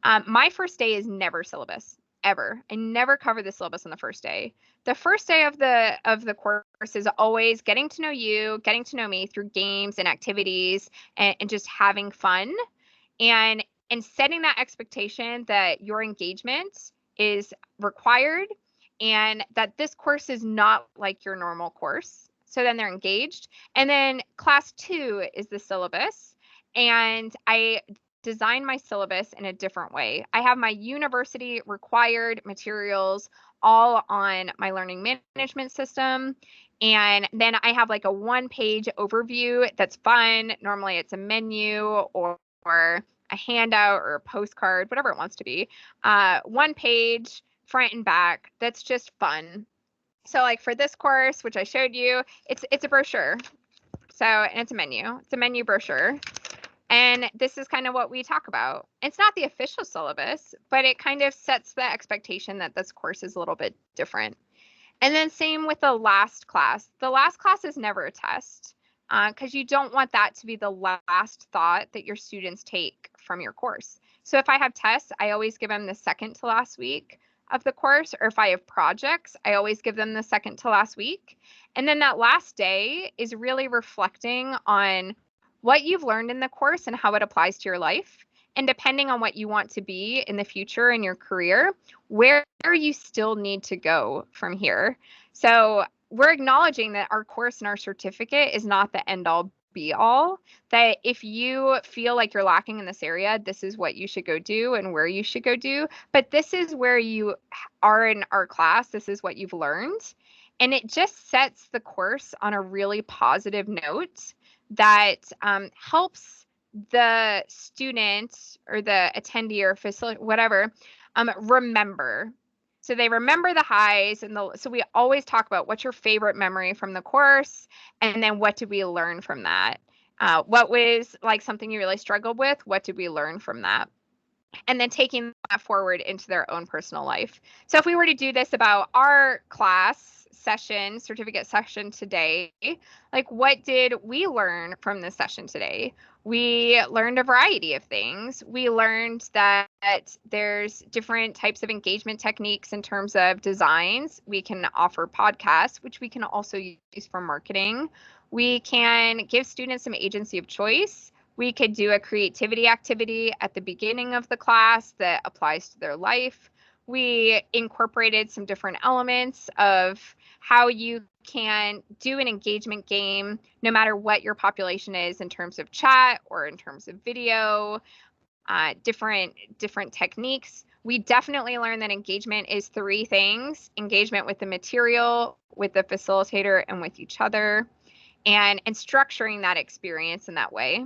My first day is never syllabus, ever. I never cover the syllabus on the first day. The first day of the course is always getting to know you, getting to know me through games and activities and just having fun. And setting that expectation that your engagement is required and that this course is not like your normal course. So then they're engaged. And then class 2 is the syllabus. And I design my syllabus in a different way. I have my university required materials all on my learning management system. And then I have like a 1-page overview that's fun. Normally it's a menu or a handout or a postcard, whatever it wants to be. 1 page, front and back, that's just fun. So like for this course, which I showed you, it's a brochure. So, and it's a menu. It's a menu brochure. And this is kind of what we talk about. It's not the official syllabus, but it kind of sets the expectation that this course is a little bit different. And then same with the last class. The last class is never a test because you don't want that to be the last thought that your students take from your course. So if I have tests, I always give them the second to last week of the course, or if I have projects, I always give them the second to last week. And then that last day is really reflecting on what you've learned in the course and how it applies to your life. And depending on what you want to be in the future in your career, where you still need to go from here. So we're acknowledging that our course and our certificate is not the end all be all, that if you feel like you're lacking in this area, this is what you should go do and where you should go do. But this is where you are in our class. This is what you've learned. And it just sets the course on a really positive note that helps the student or the attendee or facility, whatever, remember. So they remember the highs and so we always talk about what's your favorite memory from the course, and then what did we learn from that? What was like something you really struggled with? What did we learn from that? and then taking that forward into their own personal life. So if we were to do this about our class session, certificate session today, like what did we learn from this session today? We learned a variety of things. We learned that there's different types of engagement techniques in terms of designs. We can offer podcasts, which we can also use for marketing. We can give students some agency of choice. We could do a creativity activity at the beginning of the class that applies to their life. We incorporated some different elements of how you can do an engagement game, no matter what your population is in terms of chat or in terms of video, different techniques. We definitely learned that engagement is 3 things: engagement with the material, with the facilitator, and with each other, and structuring that experience in that way.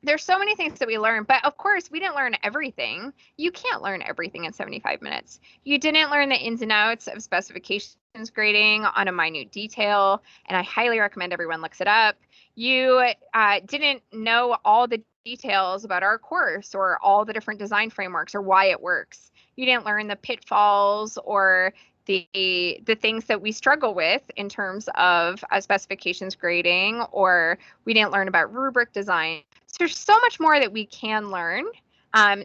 There's so many things that we learn, but of course we didn't learn everything. You can't learn everything in 75 minutes. You didn't learn the ins and outs of specifications grading on a minute detail, and I highly recommend everyone looks it up. You didn't know all the details about our course or all the different design frameworks or why it works. You didn't learn the pitfalls or the things that we struggle with in terms of specifications grading, or we didn't learn about rubric design. So there's so much more that we can learn.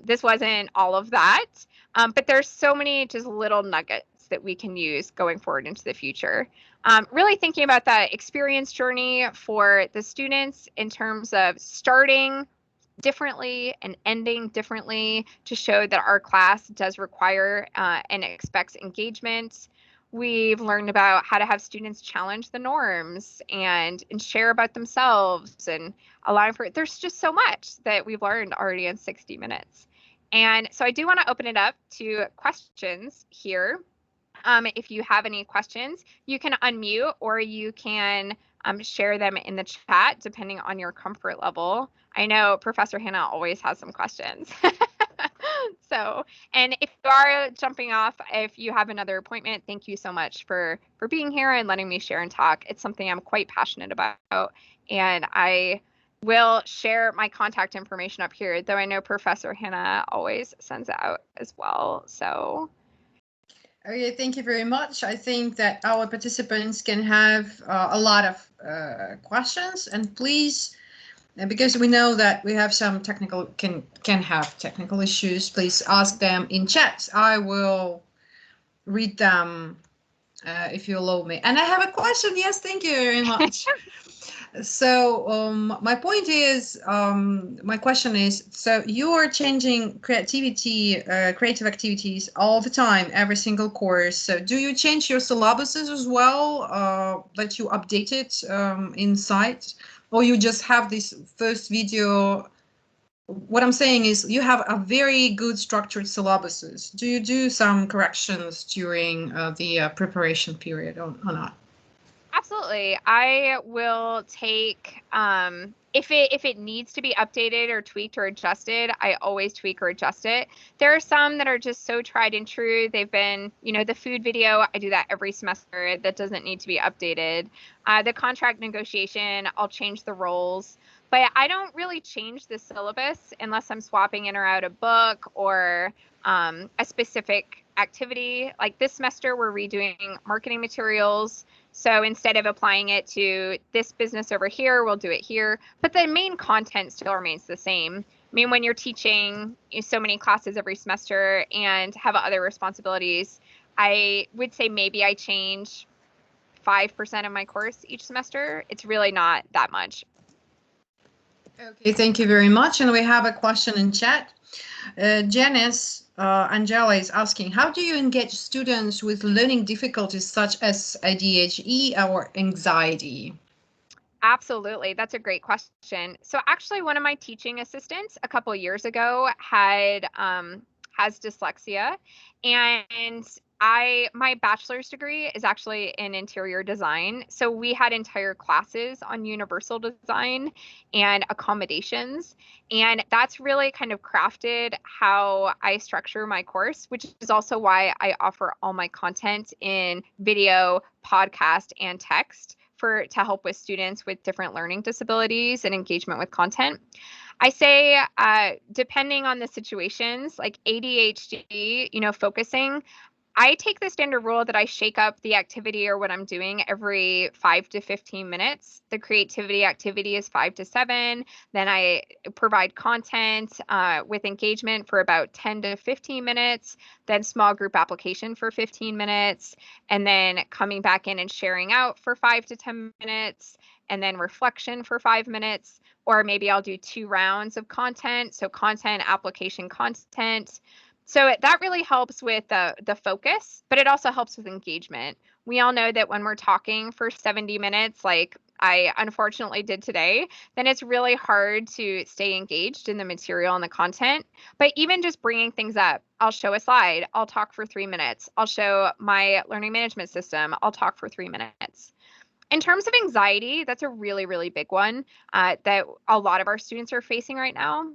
This wasn't all of that, but there's so many just little nuggets that we can use going forward into the future. Really thinking about that experience journey for the students in terms of starting differently and ending differently to show that our class does require and expects engagement. We've learned about how to have students challenge the norms and share about themselves and allowing for it. There's just so much that we've learned already in 60 minutes. And so I do want to open it up to questions here. If you have any questions, you can unmute or you can share them in the chat, depending on your comfort level. I know Professor Hannah always has some questions. So, and if you are jumping off, if you have another appointment, thank you so much for being here and letting me share and talk. It's something I'm quite passionate about, and I will share my contact information up here, though I know Professor Hannah always sends it out as well. So. Okay, thank you very much. I think that our participants can have a lot of questions, and please, because we know that we have some can have technical issues, please ask them in chat. I will read them if you allow me. And I have a question. Yes, thank you very much. So my point is, my question is, so you are changing creative activities all the time, every single course. So do you change your syllabuses as well, that you update it inside, or you just have this first video? What I'm saying is you have a very good structured syllabuses. Do you do some corrections during the preparation period or not? Absolutely. I will take, if it needs to be updated or tweaked or adjusted, I always tweak or adjust it. There are some that are just so tried and true. They've been, the food video, I do that every semester. That doesn't need to be updated. The contract negotiation, I'll change the roles. But I don't really change the syllabus unless I'm swapping in or out a book or a specific activity. Like this semester, we're redoing marketing materials. So instead of applying it to this business over here, we'll do it here. But the main content still remains the same. I mean, when you're teaching so many classes every semester and have other responsibilities, I would say maybe I change 5% of my course each semester. It's really not that much. Okay, thank you very much. And we have a question in chat. Janice Angela is asking, how do you engage students with learning difficulties such as ADHD or anxiety? Absolutely. That's a great question. So actually, one of my teaching assistants a couple of years ago has dyslexia, and my bachelor's degree is actually in interior design. So we had entire classes on universal design and accommodations. And that's really kind of crafted how I structure my course, which is also why I offer all my content in video, podcast, and text to help with students with different learning disabilities and engagement with content. I say, depending on the situations, like ADHD, focusing, I take the standard rule that I shake up the activity or what I'm doing every 5 to 15 minutes. The creativity activity is 5 to 7. Then I provide content with engagement for about 10 to 15 minutes, then small group application for 15 minutes, and then coming back in and sharing out for 5 to 10 minutes, and then reflection for 5 minutes. Or maybe I'll do 2 rounds of content. So content, application, content. So that really helps with the focus, but it also helps with engagement. We all know that when we're talking for 70 minutes, like I unfortunately did today, then it's really hard to stay engaged in the material and the content. But even just bringing things up, I'll show a slide, I'll talk for 3 minutes, I'll show my learning management system, I'll talk for 3 minutes. In terms of anxiety, that's a really, really big one that a lot of our students are facing right now.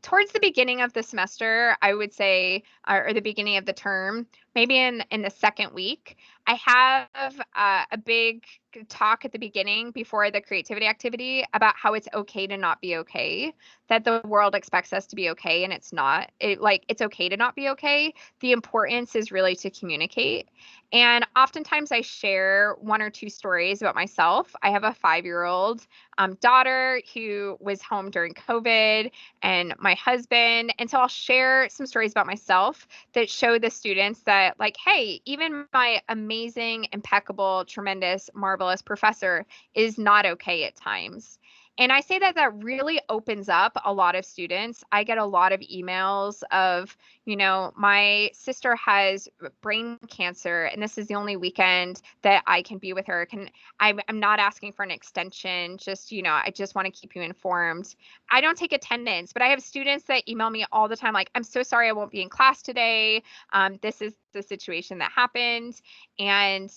Towards the beginning of the semester, I would say, or the beginning of the term, maybe in the second week, I have a big talk at the beginning before the creativity activity about how it's okay to not be okay, that the world expects us to be okay and it's not. It's okay to not be okay. The importance is really to communicate. And oftentimes I share 1 or 2 stories about myself. I have a 5-year-old daughter who was home during COVID, and my husband. And so I'll share some stories about myself that show the students that, like, hey, even my amazing, impeccable, tremendous, marvelous professor is not okay at times. And I say that really opens up a lot of students. I get a lot of emails of, my sister has brain cancer and this is the only weekend that I can be with her. I'm not asking for an extension, just, I just want to keep you informed. I don't take attendance, but I have students that email me all the time, like, I'm so sorry I won't be in class today. This is the situation that happened. And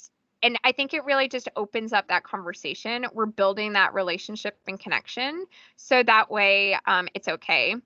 I think it really just opens up that conversation. We're building that relationship and connection. So that way it's okay.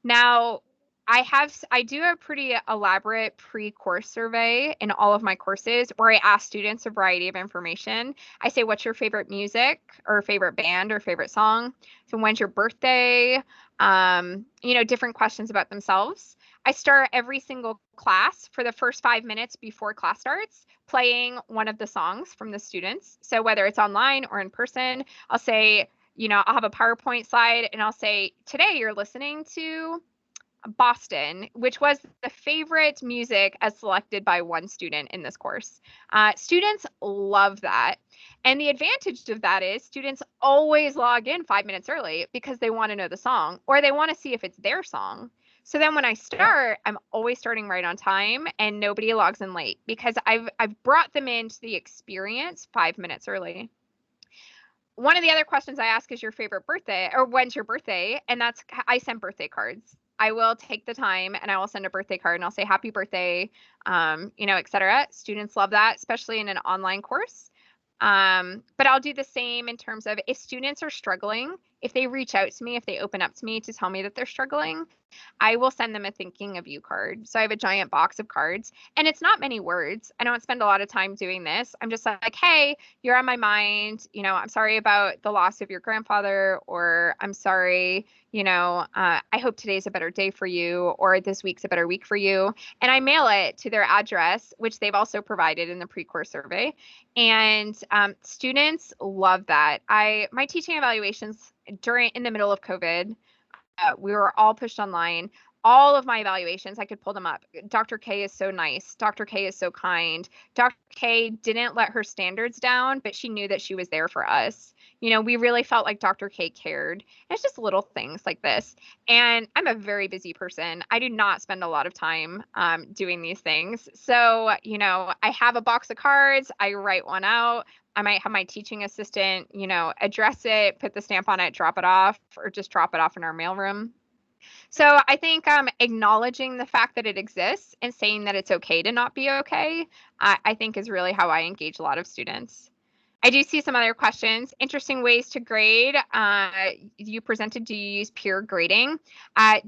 Now, I do a pretty elaborate pre-course survey in all of my courses where I ask students a variety of information. I say, what's your favorite music or favorite band or favorite song? So when's your birthday? Different questions about themselves. I start every single class for the first 5 minutes before class starts playing one of the songs from the students. So whether it's online or in person, I'll say, I'll have a PowerPoint slide and I'll say, today you're listening to Boston, which was the favorite music as selected by one student in this course. Students love that. And the advantage of that is students always log in 5 minutes early because they want to know the song or they want to see if it's their song. So then when I start, I'm always starting right on time and nobody logs in late because I've brought them into the experience 5 minutes early. One of the other questions I ask is your favorite birthday or when's your birthday? And I send birthday cards. I will take the time and I will send a birthday card and I'll say happy birthday, et cetera. Students love that, especially in an online course. But I'll do the same in terms of if students are struggling, if they reach out to me, if they open up to me to tell me that they're struggling, I will send them a thinking of you card. So I have a giant box of cards and it's not many words. I don't spend a lot of time doing this. I'm just like, hey, you're on my mind. I'm sorry about the loss of your grandfather, or I'm sorry, I hope today's a better day for you, or this week's a better week for you. And I mail it to their address, which they've also provided in the pre-course survey. And students love that. My teaching evaluations in the middle of COVID, we were all pushed online. All of my evaluations, I could pull them up. Dr. K is so nice. Dr. K is so kind. Dr. K didn't let her standards down, but she knew that she was there for us. We really felt like Dr. K cared. And it's just little things like this. And I'm a very busy person. I do not spend a lot of time doing these things. So, I have a box of cards. I write one out. I might have my teaching assistant, address it, put the stamp on it, drop it off, or just drop it off in our mailroom. So I think acknowledging the fact that it exists and saying that it's okay to not be okay, I think is really how I engage a lot of students. I do see some other questions. Interesting ways to grade. You presented, do you use peer grading?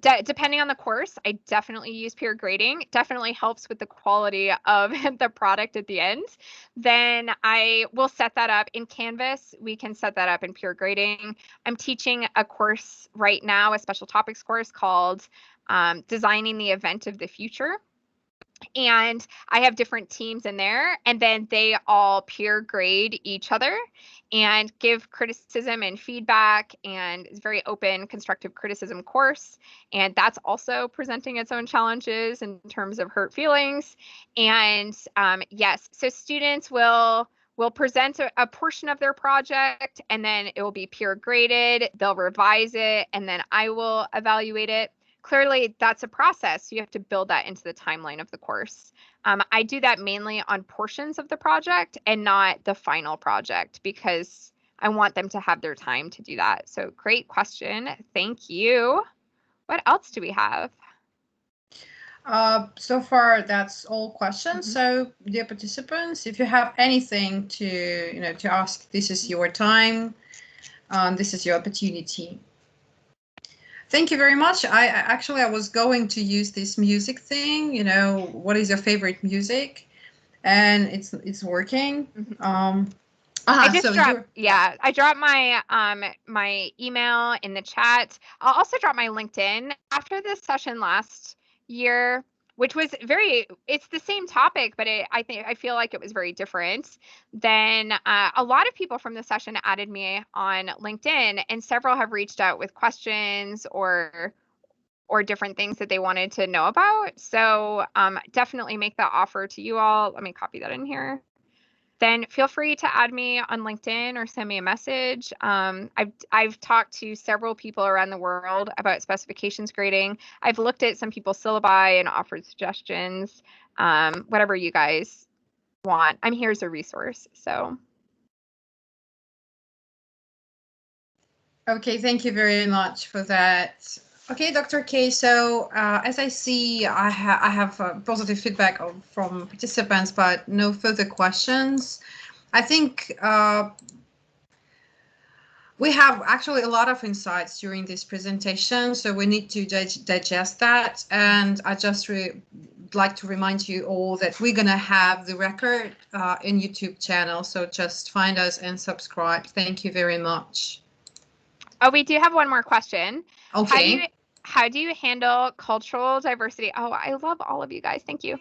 Depending on the course, I definitely use peer grading. It definitely helps with the quality of the product at the end. Then I will set that up in Canvas. We can set that up in peer grading. I'm teaching a course right now, a special topics course called Designing the Event of the Future. And I have different teams in there, and then they all peer grade each other and give criticism and feedback, and it's a very open, constructive criticism course. And that's also presenting its own challenges in terms of hurt feelings. And yes, so students will present a portion of their project, and then it will be peer graded. They'll revise it, and then I will evaluate it. Clearly, that's a process. You have to build that into the timeline of the course. I do that mainly on portions of the project and not the final project, because I want them to have their time to do that. So great question. Thank you. What else do we have? So far, that's all questions. So, dear participants, if you have anything to ask, this is your time. This is your opportunity. Thank you very much. I was going to use this music thing. What is your favorite music? And it's working. I dropped my email in the chat. I'll also drop my LinkedIn. After this session last year, which was it's the same topic, but I feel like it was very different. Then a lot of people from the session added me on LinkedIn, and several have reached out with questions or different things that they wanted to know about. So definitely make that offer to you all. Let me copy that in here. Then feel free to add me on LinkedIn or send me a message. I've talked to several people around the world about specifications grading. I've looked at some people's syllabi and offered suggestions. Whatever you guys want, I'm here as a resource. So. Okay, thank you very much for that. Okay, Dr. K, so as I see, I have positive feedback from participants, but no further questions. I think we have actually a lot of insights during this presentation, so we need to digest that. And I just like to remind you all that we're going to have the record in YouTube channel, so just find us and subscribe. Thank you very much. Oh, we do have one more question. Okay. How do you handle cultural diversity? Oh, I love all of you guys. Thank you.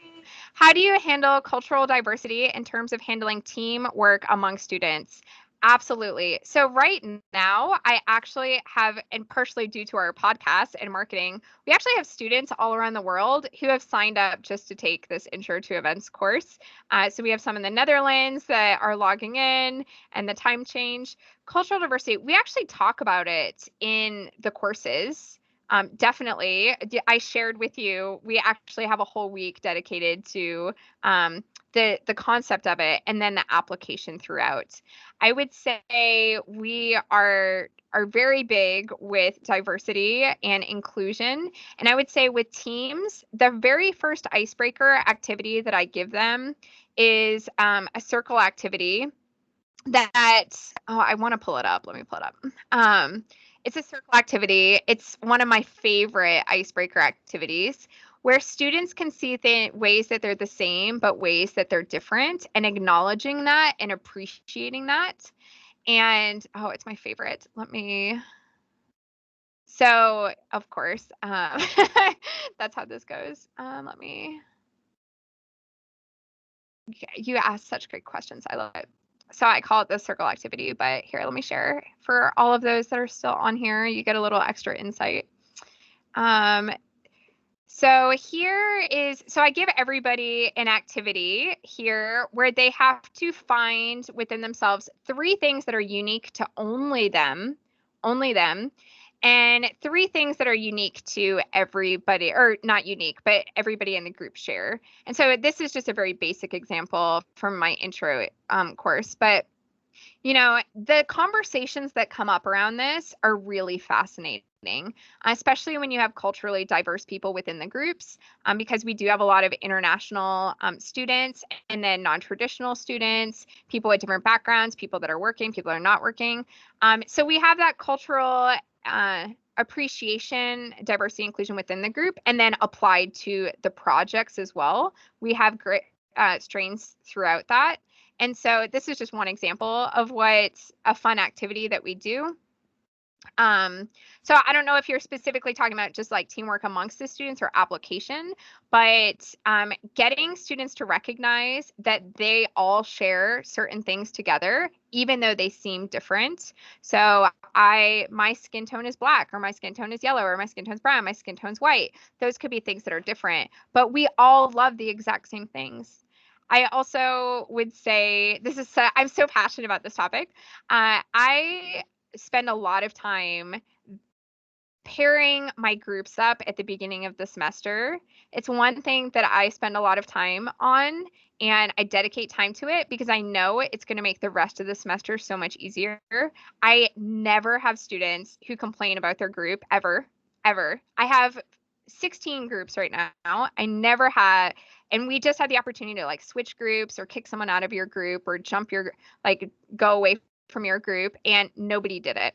How do you handle cultural diversity in terms of handling teamwork among students? Absolutely. So right now, I actually have, and partially due to our podcast and marketing, we actually have students all around the world who have signed up just to take this Intro to Events course. So we have some in the Netherlands that are logging in, and the time change. Cultural diversity, we actually talk about it in the courses. Definitely. I shared with you, we actually have a whole week dedicated to the concept of it, and then the application throughout. I would say we are very big with diversity and inclusion. And I would say with teams, the very first icebreaker activity that I give them is a circle activity that, I want to pull it up. Let me pull it up. It's a circle activity. It's one of my favorite icebreaker activities, where students can see ways that they're the same, but ways that they're different, and acknowledging that and appreciating that. And, it's my favorite. So, of course, that's how this goes. You asked such great questions. I love it. So I call it the circle activity, but here, let me share. For all of those that are still on here, you get a little extra insight. So I give everybody an activity here where they have to find within themselves 3 things that are unique to only them, and 3 things that are unique to everybody, or not unique, but everybody in the group share. And so this is just a very basic example from my intro course, but You know, the conversations that come up around this are really fascinating, especially when you have culturally diverse people within the groups, because we do have a lot of international students and then non-traditional students, people with different backgrounds, people that are working, people that are not working. So we have that cultural appreciation, diversity, inclusion within the group, and then applied to the projects as well. We have great strains throughout that. And so this is just one example of what a fun activity that we do. So I don't know if you're specifically talking about just like teamwork amongst the students or application, but getting students to recognize that they all share certain things together, even though they seem different. So my skin tone is black, or my skin tone is yellow, or my skin tone is brown, my skin tone's white. Those could be things that are different, but we all love the exact same things. I also would say I'm so passionate about this topic. I spend a lot of time pairing my groups up at the beginning of the semester. It's one thing that I spend a lot of time on, and I dedicate time to it because I know it's going to make the rest of the semester so much easier. I never have students who complain about their group ever. I have 16 groups right now. I never had, and we just had the opportunity to like switch groups or kick someone out of your group or go away from your group, and nobody did it.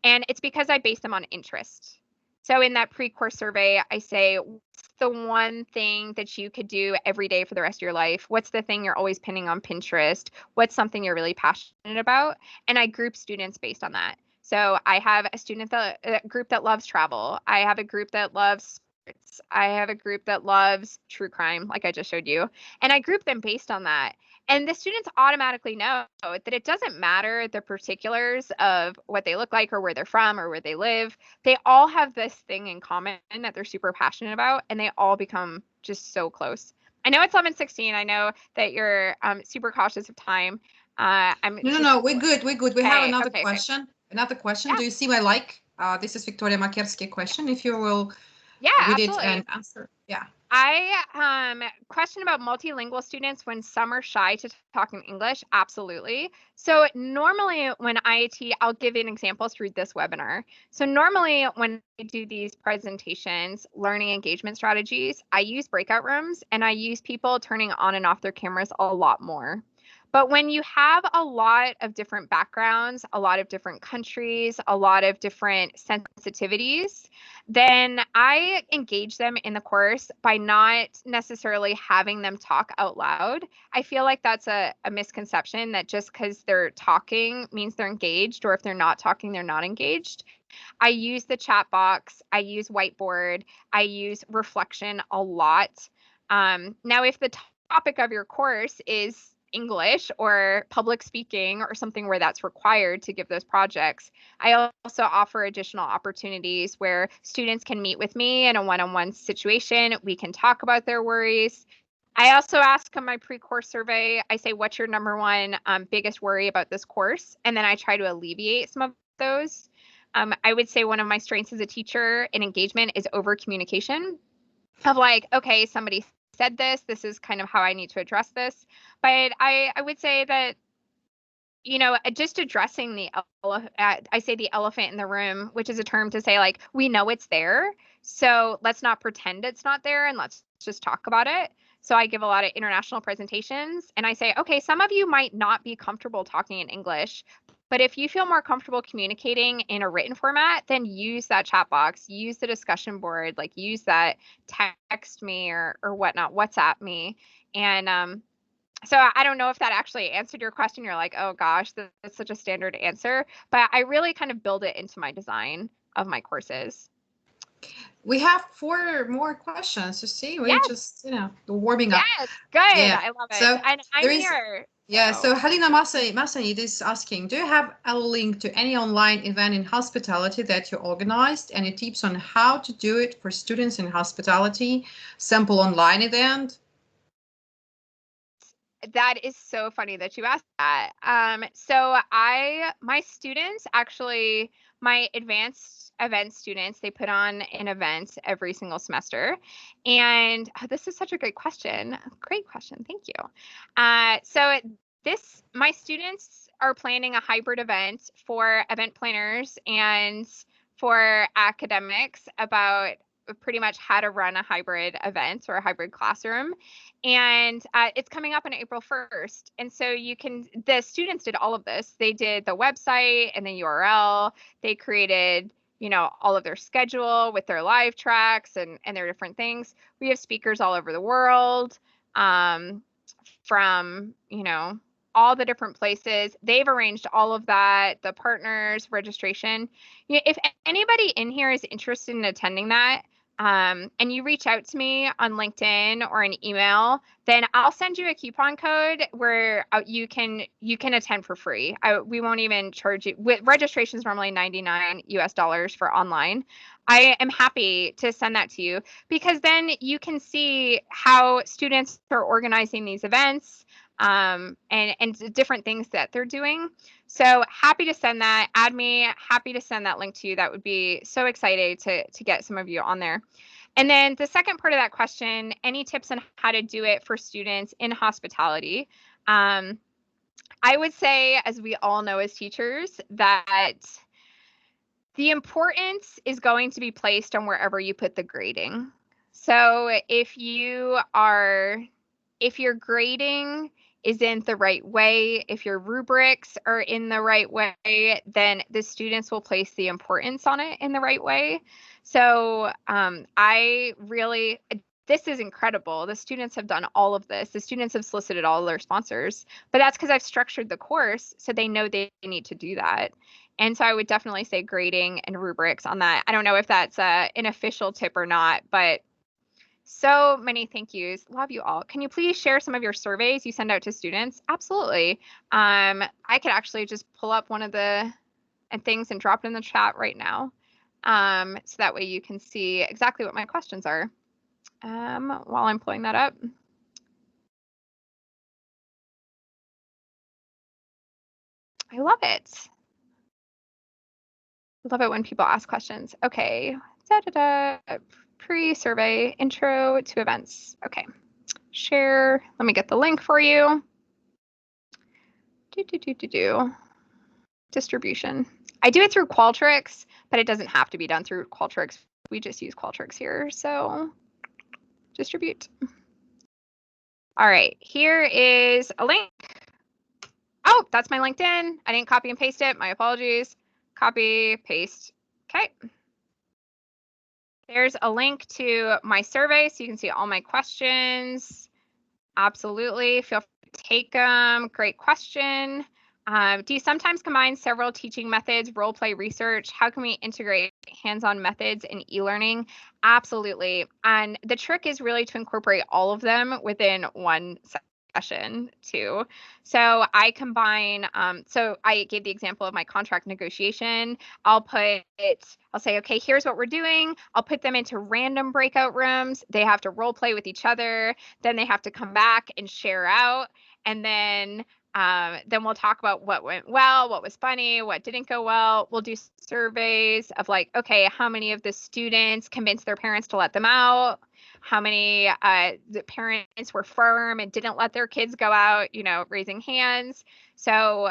And it's because I base them on interest. So in that pre-course survey, I say, what's the one thing that you could do every day for the rest of your life? What's the thing you're always pinning on Pinterest? What's something you're really passionate about? And I group students based on that. So I have a group that loves travel. I have a group that loves sports. I have a group that loves true crime, like I just showed you. And I group them based on that. And the students automatically know that it doesn't matter the particulars of what they look like or where they're from or where they live. They all have this thing in common that they're super passionate about, and they all become just so close. I know it's 11:16. I know that you're super cautious of time. No, we're good. We're good. We have another okay. question. Another question. Yeah. Do you see my like? This is Victoria Makerski question. If you will read absolutely. it and answer. Yeah. Question about multilingual students when some are shy to talk in English. Absolutely. So normally when I'll give an example through this webinar. So normally when I do these presentations, learning engagement strategies, I use breakout rooms and I use people turning on and off their cameras a lot more. But when you have a lot of different backgrounds, a lot of different countries, a lot of different sensitivities, then I engage them in the course by not necessarily having them talk out loud. I feel like that's a misconception that just because they're talking means they're engaged, or if they're not talking, they're not engaged. I use the chat box. I use whiteboard. I use reflection a lot. Now, if the topic of your course is English or public speaking or something where that's required to give those projects, I also offer additional opportunities where students can meet with me in a one-on-one situation. We can talk about their worries. I also ask on my pre-course survey, I say, what's your number one biggest worry about this course? And then I try to alleviate some of those. I would say one of my strengths as a teacher in engagement is over communication of like, okay, somebody said this is kind of how I need to address this. But I would say that, just addressing I say the elephant in the room, which is a term to say like, we know it's there. So let's not pretend it's not there and let's just talk about it. So I give a lot of international presentations and I say, okay, some of you might not be comfortable talking in English, but if you feel more comfortable communicating in a written format, then use that chat box, use the discussion board, like use that text me or whatnot, WhatsApp me. And so I don't know if that actually answered your question. You're like, oh gosh, that's such a standard answer, but I really kind of build it into my design of my courses. We have 4 more questions. You see, we're just, warming up. Yes, good. Yeah. I love it. So and I'm here. Yeah, so Halina Masanid is asking, do you have a link to any online event in hospitality that you organized? Any tips on how to do it for students in hospitality? Sample online event? That is so funny that you asked that. So my students actually, my advanced event students, they put on an event every single semester. And this is such a great question. Great question. Thank you. So my students are planning a hybrid event for event planners and for academics about pretty much how to run a hybrid event or a hybrid classroom. And it's coming up on April 1st. And so the students did all of this. They did the website and the URL. They created, all of their schedule with their live tracks and their different things. We have speakers all over the world, from, all the different places. They've arranged all of that, the partners, registration. If anybody in here is interested in attending that, and you reach out to me on LinkedIn or an email, then I'll send you a coupon code where you can attend for free. We won't even charge you. Registration is normally $99 for online. I am happy to send that to you because then you can see how students are organizing these events, and different things that they're doing. So happy to send that. Add me. Happy to send that link to you. That would be so excited to get some of you on there. And then the second part of that question, any tips on how to do it for students in hospitality? I would say, as we all know as teachers, that the importance is going to be placed on wherever you put the grading. So if your grading isn't the right way, if your rubrics are in the right way, then the students will place the importance on it in the right way. So this is incredible. The students have done all of this. The students have solicited all their sponsors, but that's because I've structured the course so they know they need to do that. And so I would definitely say grading and rubrics on that. I don't know if that's an official tip or not, but so many thank yous. Love you all. Can you please share some of your surveys you send out to students? Absolutely. I could actually just pull up one of the things and drop it in the chat right now. So that way you can see exactly what my questions are while I'm pulling that up. I love it. I love it when people ask questions. Okay. Pre-survey intro to events. Okay. Share. Let me get the link for you. Distribution. I do it through Qualtrics, but it doesn't have to be done through Qualtrics. We just use Qualtrics here. So distribute. All right. Here is a link. Oh, that's my LinkedIn. I didn't copy and paste it. My apologies. Copy, paste. Okay. There's a link to my survey so you can see all my questions. Absolutely. Feel free to take them. Great question. Do you sometimes combine several teaching methods, role play research? How can we integrate hands-on methods in e-learning? Absolutely. And the trick is really to incorporate all of them within one session too. So I combine, so I gave the example of my contract negotiation. I'll say, okay, here's what we're doing. I'll put them into random breakout rooms. They have to role play with each other. Then they have to come back and share out. And then we'll talk about what went well, what was funny, what didn't go well. We'll do surveys of like, okay, how many of the students convinced their parents to let them out? How many the parents were firm and didn't let their kids go out, raising hands. So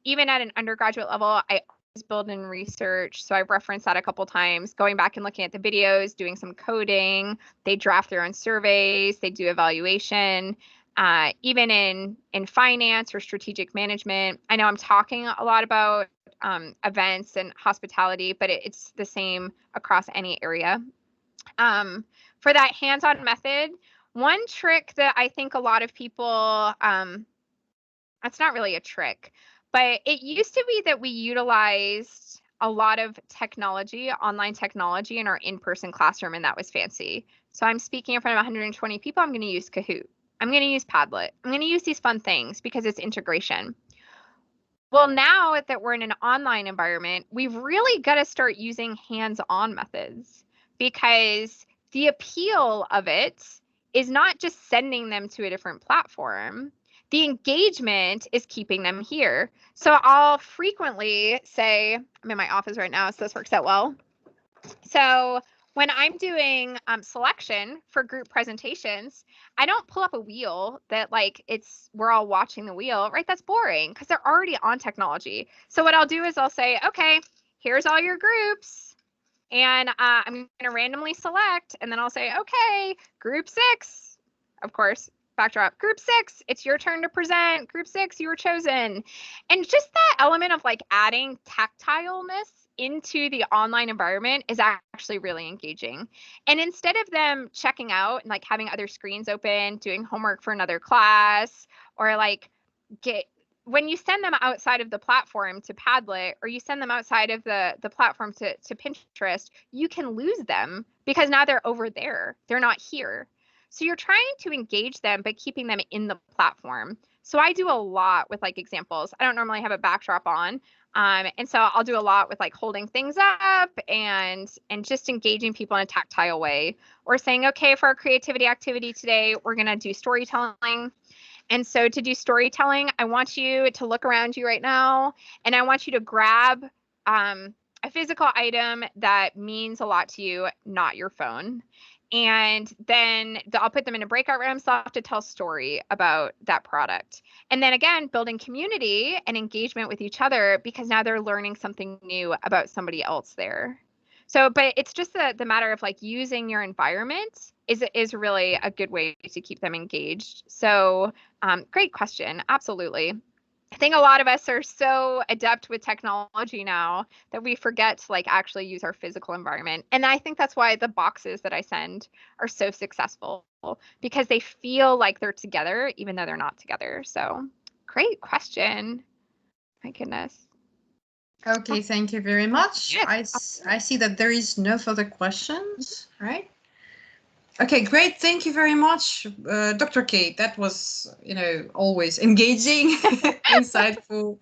even at an undergraduate level, I always build in research. So I've referenced that a couple times, going back and looking at the videos, doing some coding. They draft their own surveys. They do evaluation. Even in finance or strategic management. I know I'm talking a lot about events and hospitality, but it's the same across any area. For that hands-on method, one trick that I think a lot of people, that's not really a trick, but it used to be that we utilized a lot of technology, online technology in our in-person classroom, and that was fancy. So I'm speaking in front of 120 people, I'm going to use Kahoot. I'm going to use Padlet. I'm going to use these fun things because it's integration. Well, now that we're in an online environment, we've really got to start using hands-on methods because the appeal of it is not just sending them to a different platform. The engagement is keeping them here. So I'll frequently say, I'm in my office right now, so this works out well. So when I'm doing selection for group presentations, I don't pull up a wheel that like we're all watching the wheel, right? That's boring because they're already on technology. So what I'll do is I'll say, okay, here's all your groups. And I'm going to randomly select, and then I'll say, okay, group 6, of course, backdrop, group 6, it's your turn to present. Group 6, you were chosen. And just that element of like adding tactileness into the online environment is actually really engaging. And instead of them checking out and like having other screens open, doing homework for another class, or like when you send them outside of the platform to Padlet, or you send them outside of the platform to Pinterest, you can lose them because now they're over there. They're not here. So you're trying to engage them, but keeping them in the platform. So I do a lot with like examples. I don't normally have a backdrop on. And so I'll do a lot with like holding things up and just engaging people in a tactile way, or saying, okay, for our creativity activity today, we're going to do storytelling. And so to do storytelling, I want you to look around you right now, and I want you to grab a physical item that means a lot to you, not your phone. And then I'll put them in a breakout room, so I'll have to tell a story about that product. And then again, building community and engagement with each other, because now they're learning something new about somebody else there. So, but it's just the matter of like using your environment is really a good way to keep them engaged. So great question. Absolutely. I think a lot of us are so adept with technology now that we forget to like actually use our physical environment. And I think that's why the boxes that I send are so successful, because they feel like they're together, even though they're not together. So great question. My goodness. Okay, thank you very much. Yes. I see that there is no further questions, right? Okay, great. Thank you very much, Dr. Kate. That was, always engaging, insightful.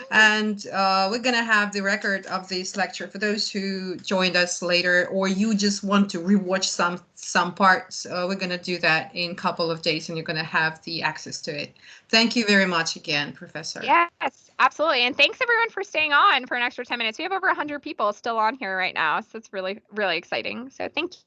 And we're going to have the record of this lecture for those who joined us later, or you just want to rewatch some parts. We're going to do that in a couple of days, and you're going to have the access to it. Thank you very much again, Professor. Yes, absolutely. And thanks everyone for staying on for an extra 10 minutes. We have over 100 people still on here right now. So it's really, really exciting. So thank you.